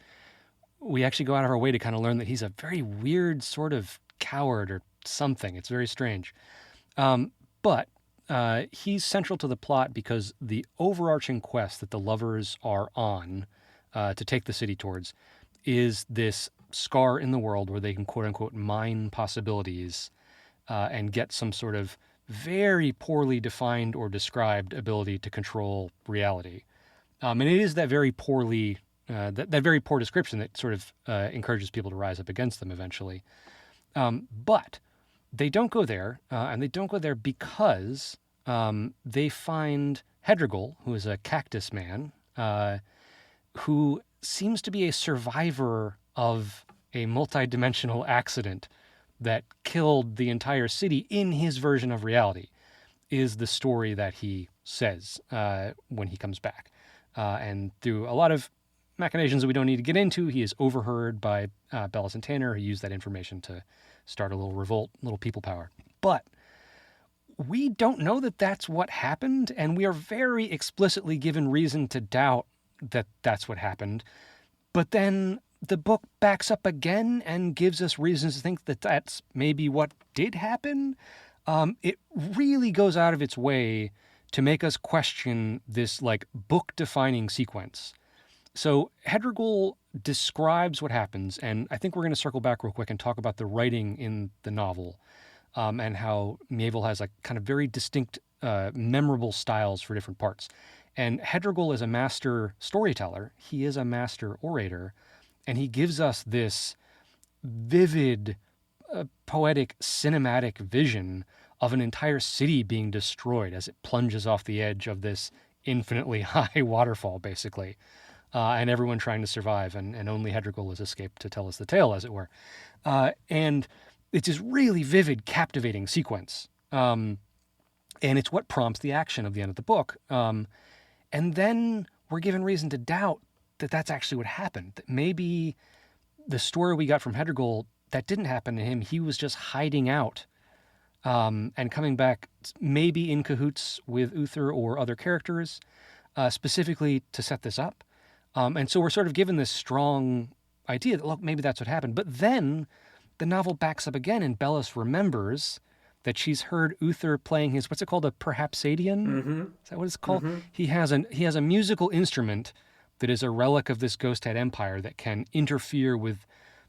We actually go out of our way to kind of learn that he's a very weird sort of coward or something. It's very strange. But he's central to the plot because the overarching quest that the Lovers are on to take the city towards is this scar in the world where they can quote-unquote mine possibilities and get some sort of very poorly defined or described ability to control reality. And it is that very poorly, that very poor description that sort of encourages people to rise up against them eventually. But they don't go there, and they don't go there because they find Hedrigal, who is a cactus man, who seems to be a survivor of a multi-dimensional accident that killed the entire city in his version of reality, is the story that he says when he comes back. And through a lot of machinations that we don't need to get into, he is overheard by Bellis and Tanner, who use that information to start a little revolt, little people power. But we don't know that that's what happened, and we are very explicitly given reason to doubt that that's what happened. But then the book backs up again and gives us reasons to think that that's maybe what did happen. It really goes out of its way to make us question this like book-defining sequence. So Hedrigol describes what happens, and I think we're going to circle back real quick and talk about the writing in the novel, and how Miéville has like kind of very distinct, memorable styles for different parts. And Hedrigol is a master storyteller. He is a master orator, and he gives us this vivid, poetic, cinematic vision of an entire city being destroyed as it plunges off the edge of this infinitely high waterfall, basically. And everyone trying to survive, and only Hedrigol has escaped to tell us the tale, as it were. And it's this really vivid, captivating sequence. And it's what prompts the action of the end of the book. And then we're given reason to doubt that that's actually what happened. That maybe the story we got from Hedrigol, that didn't happen to him. He was just hiding out and coming back, maybe in cahoots with Uther or other characters, specifically to set this up. And so we're sort of given this strong idea that, look, maybe that's what happened. But then the novel backs up again, and Bellis remembers that she's heard Uther playing his, what's it called, a perhapsadion? Mm-hmm. Is that what it's called? Mm-hmm. He has a musical instrument that is a relic of this Ghosthead Empire that can interfere with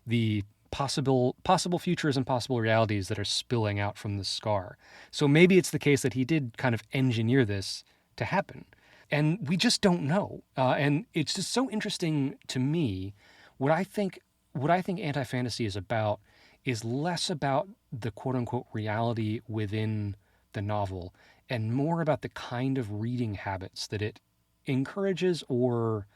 the possible futures and possible realities that are spilling out from the scar. So maybe it's the case that he did kind of engineer this to happen. And we just don't know. And it's just so interesting to me. What I think anti-fantasy is about is less about the quote-unquote reality within the novel and more about the kind of reading habits that it encourages or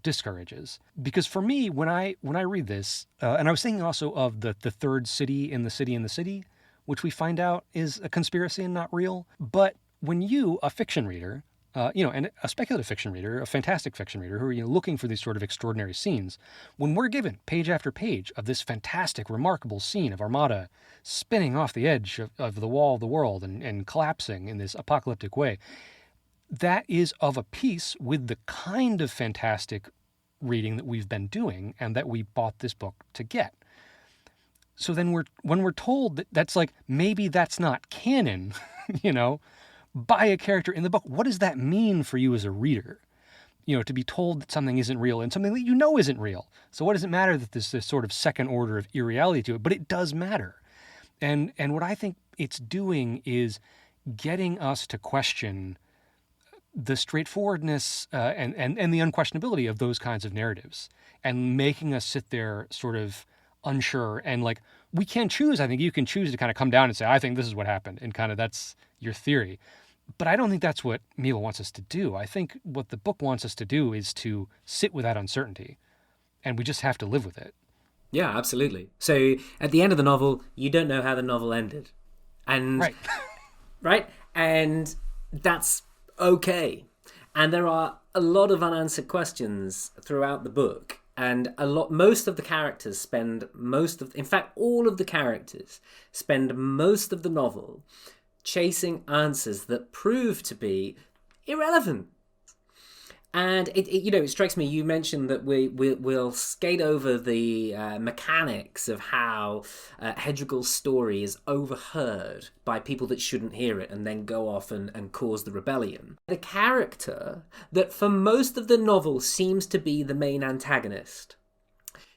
discourages. Because for me, when I read this, and I was thinking also of the third city in the city in the city, which we find out is a conspiracy and not real. But when you, a fiction reader, and a speculative fiction reader, a fantastic fiction reader, who are looking for these sort of extraordinary scenes, when we're given page after page of this fantastic, remarkable scene of Armada spinning off the edge of the wall of the world and collapsing in this apocalyptic way, that is of a piece with the kind of fantastic reading that we've been doing and that we bought this book to get. So then when we're told that that's like, maybe that's not canon, by a character in the book, what does that mean for you as a reader? To be told that something isn't real and something that isn't real. So what does it matter that there's this sort of second order of irreality to it? But it does matter. And what I think it's doing is getting us to question the straightforwardness and the unquestionability of those kinds of narratives and making us sit there sort of unsure. And like, we can choose. I think you can choose to kind of come down and say, I think this is what happened. And kind of that's your theory. But I don't think that's what Miéville wants us to do. I think what the book wants us to do is to sit with that uncertainty, and we just have to live with it. Yeah, absolutely. So at the end of the novel, you don't know how the novel ended. And right. Right? And that's okay. And there are a lot of unanswered questions throughout the book. And most of the characters spend all of the characters spend most of the novel chasing answers that prove to be irrelevant. And it strikes me, you mentioned that we'll skate over the mechanics of how Hedrigol's story is overheard by people that shouldn't hear it and then go off and cause the rebellion. The character that for most of the novel seems to be the main antagonist,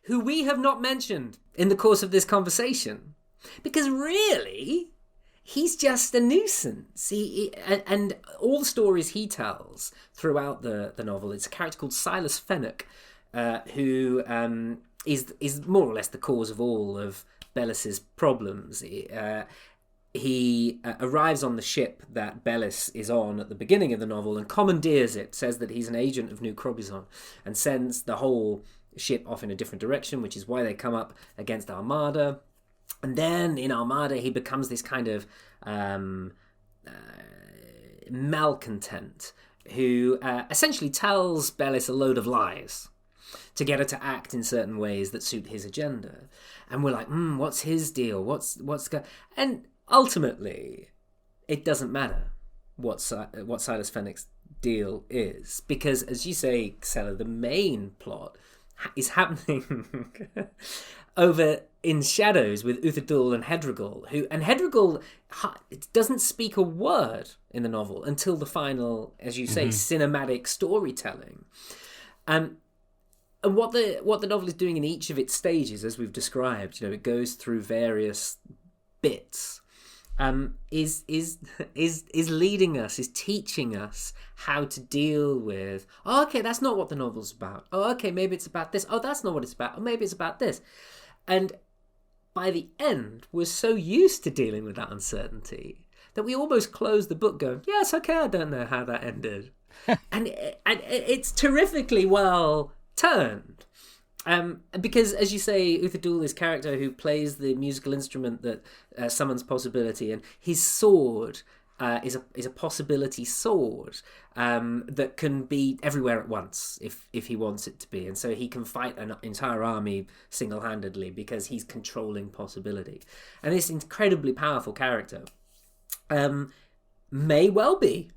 who we have not mentioned in the course of this conversation, because really, he's just a nuisance. And all the stories he tells throughout the novel, it's a character called Silas Fenwick, who is more or less the cause of all of Bellis's problems. he arrives on the ship that Bellis is on at the beginning of the novel and commandeers it, says that he's an agent of New Crobizon, and sends the whole ship off in a different direction, which is why they come up against Armada. And then in Armada, he becomes this kind of malcontent who essentially tells Bellis a load of lies to get her to act in certain ways that suit his agenda. And we're like, what's his deal? What's and ultimately, it doesn't matter what Silas Fennec's deal is, because, as you say, Casella, the main plot is happening over in shadows with Uthadul and Hedrigol, and Hedrigol doesn't speak a word in the novel until the final, as you say, cinematic storytelling. And what the novel is doing in each of its stages, as we've described, it goes through various bits. Is leading us, is teaching us how to deal with, okay, that's not what the novel's about. Oh, okay, maybe it's about this. Oh, that's not what it's about. Oh, maybe it's about this. And by the end, we're so used to dealing with that uncertainty that we almost close the book going, yes, okay, I don't know how that ended. and it's terrifically well turned. Because, as you say, Uthadul is a character who plays the musical instrument that summons possibility, and his sword is a possibility sword that can be everywhere at once if he wants it to be, and so he can fight an entire army single-handedly because he's controlling possibility. And this incredibly powerful character might be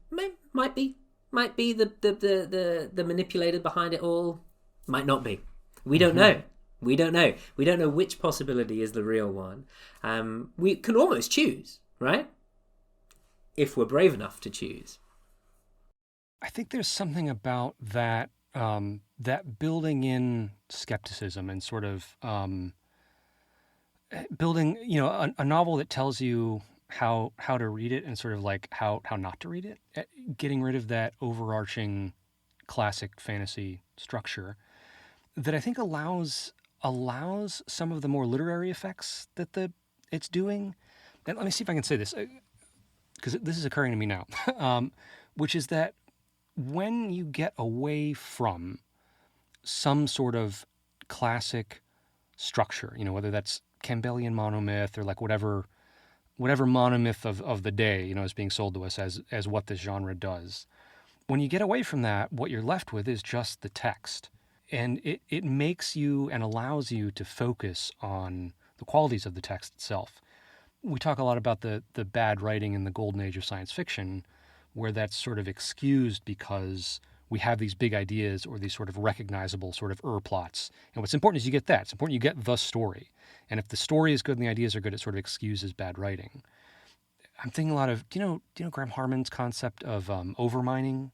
the manipulator behind it all, might not be. We don't know. We don't know. We don't know which possibility is the real one. We can almost choose, right? If we're brave enough to choose. I think there's something about that that building in skepticism and sort of building, a novel that tells you how to read it and sort of like how not to read it, getting rid of that overarching classic fantasy structure that I think allows some of the more literary effects that it's doing. And let me see if I can say this, because this is occurring to me now, which is that when you get away from some sort of classic structure, whether that's Campbellian monomyth or like whatever monomyth of the day, is being sold to us as what this genre does. When you get away from that, what you're left with is just the text. And it makes you and allows you to focus on the qualities of the text itself. We talk a lot about the bad writing in the golden age of science fiction, where that's sort of excused because we have these big ideas or these sort of recognizable sort of plots. And what's important is you get that. It's important you get the story. And if the story is good and the ideas are good, it sort of excuses bad writing. I'm thinking a lot of, do you know Graham Harmon's concept of overmining?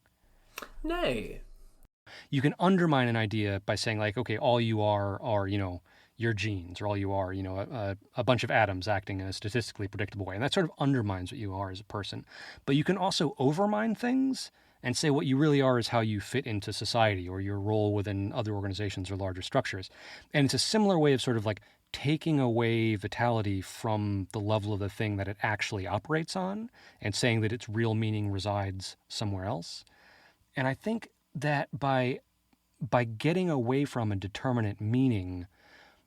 No. You can undermine an idea by saying like, okay, all you are, your genes, or all you are, a bunch of atoms acting in a statistically predictable way. And that sort of undermines what you are as a person. But you can also overmine things and say what you really are is how you fit into society or your role within other organizations or larger structures. And it's a similar way of sort of like taking away vitality from the level of the thing that it actually operates on and saying that its real meaning resides somewhere else. And I think that by getting away from a determinate meaning,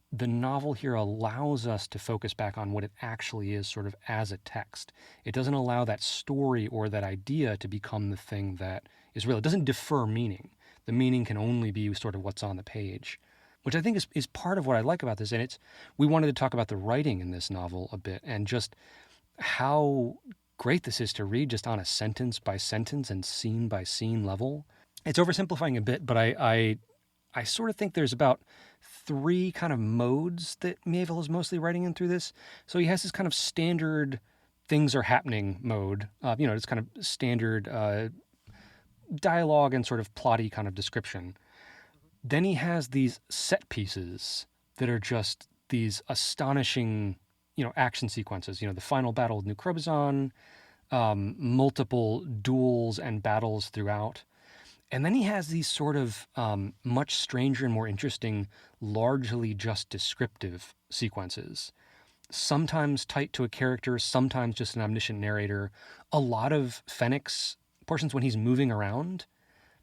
the novel here allows us to focus back on what it actually is sort of as a text. It doesn't allow that story or that idea to become the thing that is real. It doesn't defer meaning. The meaning can only be sort of what's on the page, which I think is part of what I like about this. And we wanted to talk about the writing in this novel a bit and just how great this is to read just on a sentence by sentence and scene by scene level. It's oversimplifying a bit, but I sort of think there's about 3 kind of modes that Miéville is mostly writing in through this. So he has this kind of standard things are happening mode, it's kind of standard dialogue and sort of plotty kind of description. Then he has these set pieces that are just these astonishing, action sequences. The final battle with New Crobizon, multiple duels and battles throughout. And then he has these sort of much stranger and more interesting, largely just descriptive sequences. sometimes tight to a character, sometimes just an omniscient narrator. A lot of Fennec's portions when he's moving around,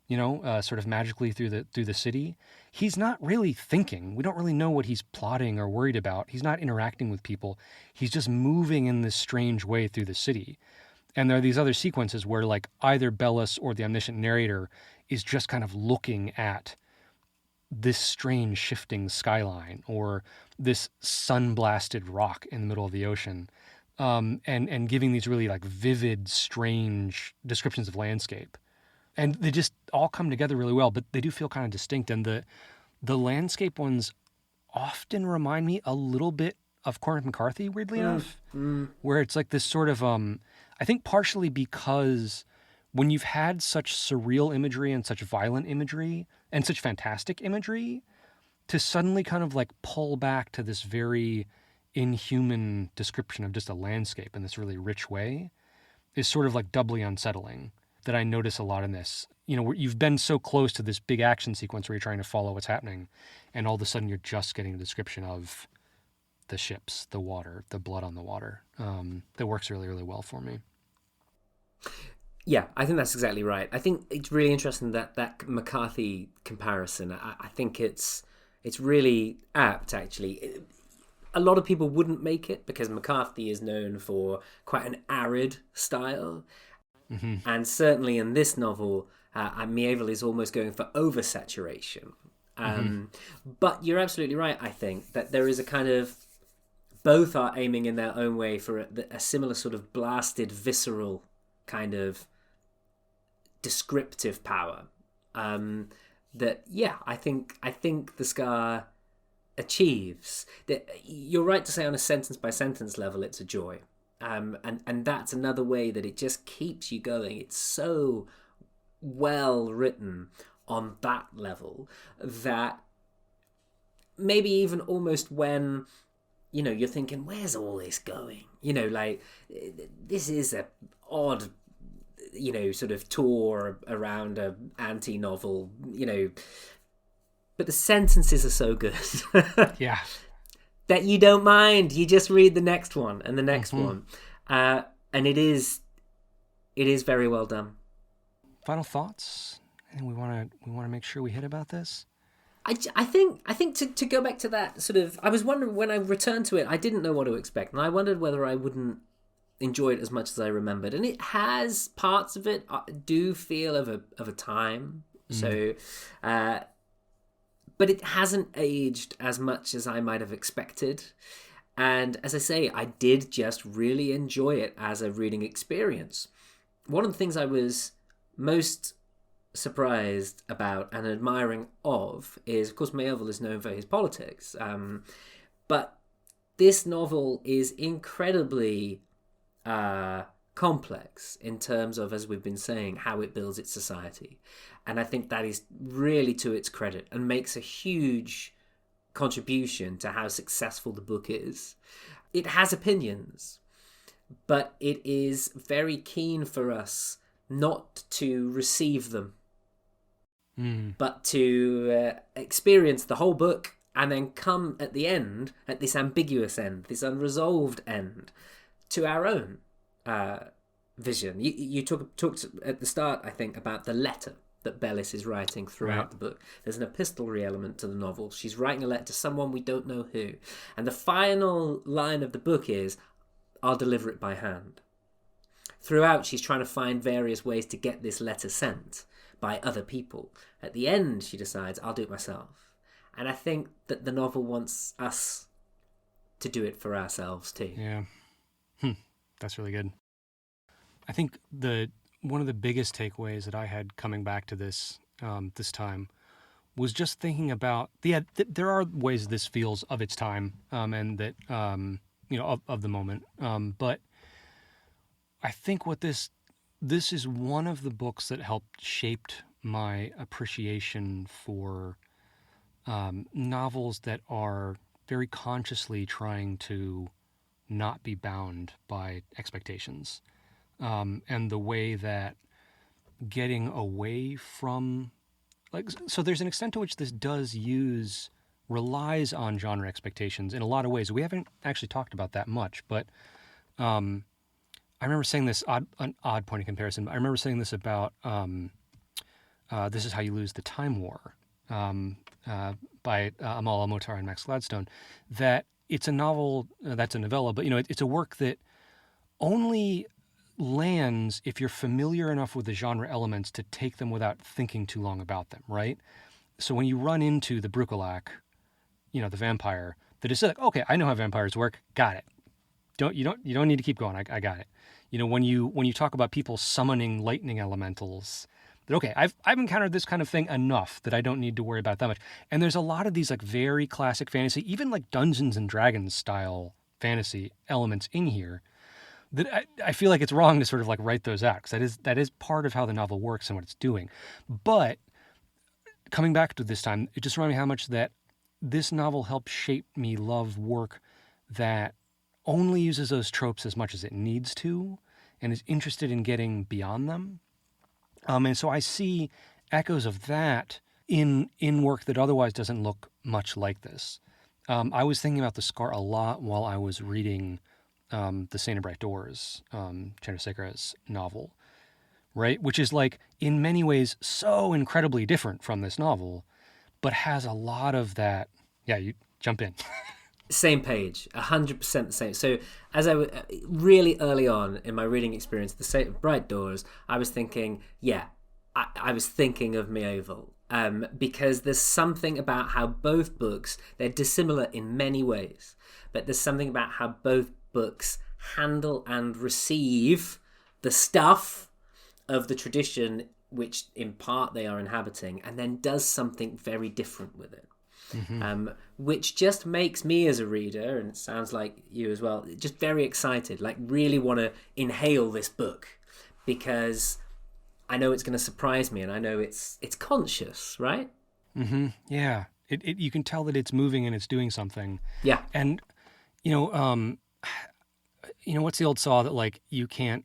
sort of magically through the city, he's not really thinking. We don't really know what he's plotting or worried about. He's not interacting with people. He's just moving in this strange way through the city. And there are these other sequences where like either Bellis or the omniscient narrator is just kind of looking at this strange shifting skyline or this sun-blasted rock in the middle of the ocean, and giving these really like vivid, strange descriptions of landscape. And they just all come together really well, but they do feel kind of distinct. And the landscape ones often remind me a little bit of Cormac McCarthy, weirdly enough, where it's like this sort of, I think partially because when you've had such surreal imagery and such violent imagery and such fantastic imagery, to suddenly kind of like pull back to this very inhuman description of just a landscape in this really rich way is sort of like doubly unsettling. That I notice a lot in this. Where you've been so close to this big action sequence where you're trying to follow what's happening, and all of a sudden you're just getting a description of the ships, the water, the blood on the water. That works really, really well for me. Yeah, I think that's exactly right. I think it's really interesting that McCarthy comparison. I think it's really apt, actually. A lot of people wouldn't make it because McCarthy is known for quite an arid style. Mm-hmm. And certainly in this novel, Miéville is almost going for oversaturation. But you're absolutely right, I think, that there is a kind of... Both are aiming in their own way for a similar sort of blasted, visceral kind of descriptive power. I think the Scar achieves. You're right to say on a sentence-by-sentence level it's a joy. And that's another way that it just keeps you going. It's so well written on that level that maybe even almost when, you're thinking, where's all this going? Like, this is a odd, sort of tour around a anti-novel, but the sentences are so good. Yeah. That you don't mind. You just read the next one and the next one. And it is very well done. Final thoughts? Anything we want to make sure we hit about this? I think to go back to that sort of, I was wondering when I returned to it, I didn't know what to expect, and I wondered whether I wouldn't enjoy it as much as I remembered. And it has parts of it do feel of a time. So but it hasn't aged as much as I might have expected. And as I say, I did just really enjoy it as a reading experience. One of the things I was most surprised about and admiring of is, of course, Miéville is known for his politics. But this novel is incredibly complex in terms of, as we've been saying, how it builds its society. And I think that is really to its credit and makes a huge contribution to how successful the book is. It has opinions, but it is very keen for us not to receive them, but to experience the whole book and then come at the end, at this ambiguous end, this unresolved end, to our own vision. You talked at the start, I think, about the letter that Bellis is writing throughout the book. There's an epistolary element to the novel. She's writing a letter to someone we don't know who. And the final line of the book is, I'll deliver it by hand. Throughout, she's trying to find various ways to get this letter sent by other people. At the end, she decides, I'll do it myself. And I think that the novel wants us to do it for ourselves too. Yeah. That's really good. I think one of the biggest takeaways that I had coming back to this this time was just thinking about there are ways this feels of its time and that of the moment, but I think what this is one of the books that helped shaped my appreciation for novels that are very consciously trying to not be bound by expectations. And the way that getting away from, so there's an extent to which this does use relies on genre expectations in a lot of ways. We haven't actually talked about that much, but I remember saying this, an odd point of comparison, I remember saying this about This Is How You Lose the Time War by Amal Al-Motar and Max Gladstone, that it's a novel, that's a novella, but it's a work that only lands if you're familiar enough with the genre elements to take them without thinking too long about them, right? So when you run into the Brucolac, the vampire, that is like, okay, I know how vampires work, got it. You don't need to keep going, I got it. When you talk about people summoning lightning elementals, that okay, I've encountered this kind of thing enough that I don't need to worry about that much. And there's a lot of these like very classic fantasy, even like Dungeons and Dragons style fantasy elements in here that I feel like it's wrong to sort of like write those out, because that is part of how the novel works and what it's doing. But coming back to this time, it just reminded me how much that this novel helped shape me love work that only uses those tropes as much as it needs to and is interested in getting beyond them. And so I see echoes of that in work that otherwise doesn't look much like this. I was thinking about the Scar a lot while I was reading the Saint of Bright Doors, Chandrasekhar's novel, right? Which is like, in many ways, so incredibly different from this novel, but has a lot of that. Yeah, you jump in. Same page, 100% the same. So as I was really early on in my reading experience, The Saint of Bright Doors, I was thinking, I was thinking of Miéville. Because there's something about how both books, they're dissimilar in many ways, but there's something about how both books handle and receive the stuff of the tradition which in part they are inhabiting, and then does something very different with it. Mm-hmm. Which just makes me as a reader, and it sounds like you as well, just very excited, like really want to inhale this book, because I know it's going to surprise me, and I know it's conscious, right? Mm-hmm. Yeah, it you can tell that it's moving and it's doing something. Yeah, and what's the old saw that like you can't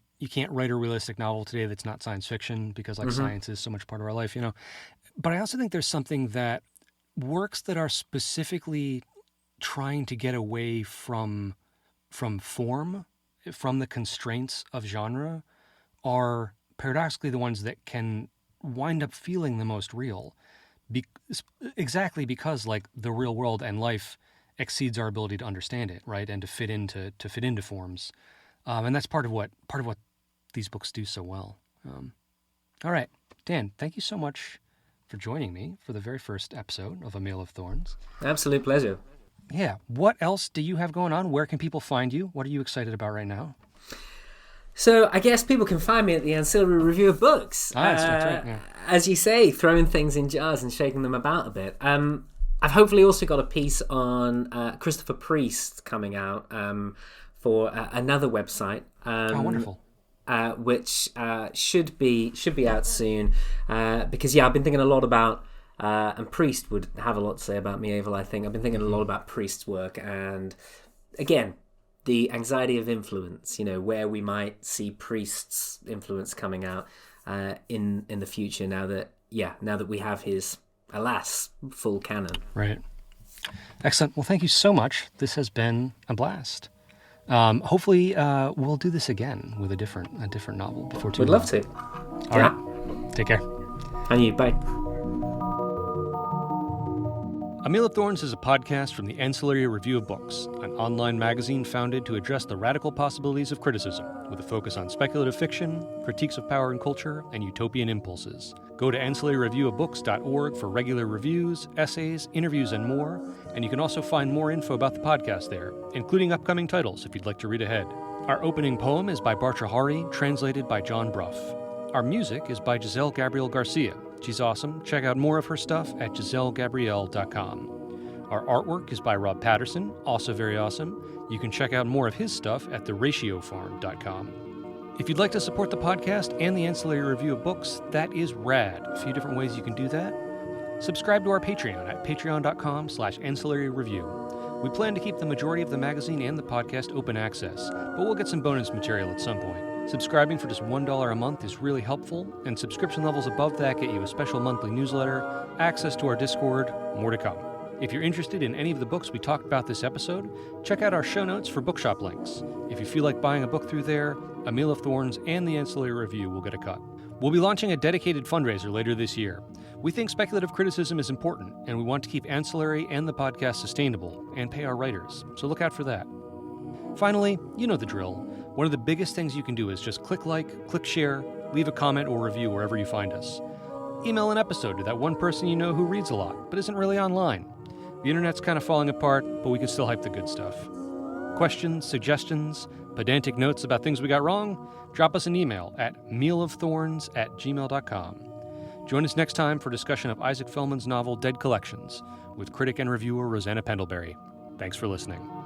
write a realistic novel today that's not science fiction, because like mm-hmm. science is so much part of our life, But I also think there's something that works that are specifically trying to get away from form, from the constraints of genre, are paradoxically the ones that can wind up feeling the most real, exactly because like the real world and life exceeds our ability to understand it, right, and to fit into forms, and that's part of what these books do so well. All right, Dan, thank you so much for joining me for the very first episode of A Mail of Thorns. Absolute pleasure. Yeah. What else do you have going on? Where can people find you? What are you excited about right now? So I guess people can find me at the Ancillary Review of Books. That's right. Yeah. As you say, throwing things in jars and shaking them about a bit. I've hopefully also got a piece on Christopher Priest coming out for another website. Wonderful. Which should be out soon, because I've been thinking a lot about, and Priest would have a lot to say about Miéville, I think. I've been thinking a lot about Priest's work, and again, the anxiety of influence, where we might see Priest's influence coming out in the future, now that we have his, alas, full canon. Right. Excellent. Well, thank you so much. This has been a blast. Hopefully we'll do this again with a different novel before too long. We'd love to. All right. Take care. And you. Bye. A Mail of Thorns is a podcast from the Ancillary Review of Books, an online magazine founded to address the radical possibilities of criticism, with a focus on speculative fiction, critiques of power and culture, and utopian impulses. Go to ancillaryreviewofbooks.org for regular reviews, essays, interviews, and more, and you can also find more info about the podcast there, including upcoming titles if you'd like to read ahead. Our opening poem is by Bartra Hari, translated by John Bruff. Our music is by Giselle Gabriel Garcia. She's awesome. Check out more of her stuff at gisellegabrielle.com. Our artwork is by Rob Patterson, also very awesome. You can check out more of his stuff at theratiofarm.com. If you'd like to support the podcast and the Ancillary Review of Books, that is rad. A few different ways you can do that. Subscribe to our Patreon at patreon.com/ancillary-review. We plan to keep the majority of the magazine and the podcast open access, but we'll get some bonus material at some point. Subscribing for just $1 a month is really helpful, and subscription levels above that get you a special monthly newsletter, access to our Discord, more to come. If you're interested in any of the books we talked about this episode, check out our show notes for bookshop links. If you feel like buying a book through there, A Meal of Thorns and the Ancillary Review will get a cut. We'll be launching a dedicated fundraiser later this year. We think speculative criticism is important, and we want to keep Ancillary and the podcast sustainable and pay our writers, so look out for that. Finally, you know the drill. One of the biggest things you can do is just click like, click share, leave a comment or review wherever you find us. Email an episode to that one person you know who reads a lot, but isn't really online. The internet's kind of falling apart, but we can still hype the good stuff. Questions, suggestions, pedantic notes about things we got wrong? Drop us an email at mealofthorns@gmail.com. Join us next time for discussion of Isaac Fellman's novel Dead Collections with critic and reviewer Rosanna Pendlebury. Thanks for listening.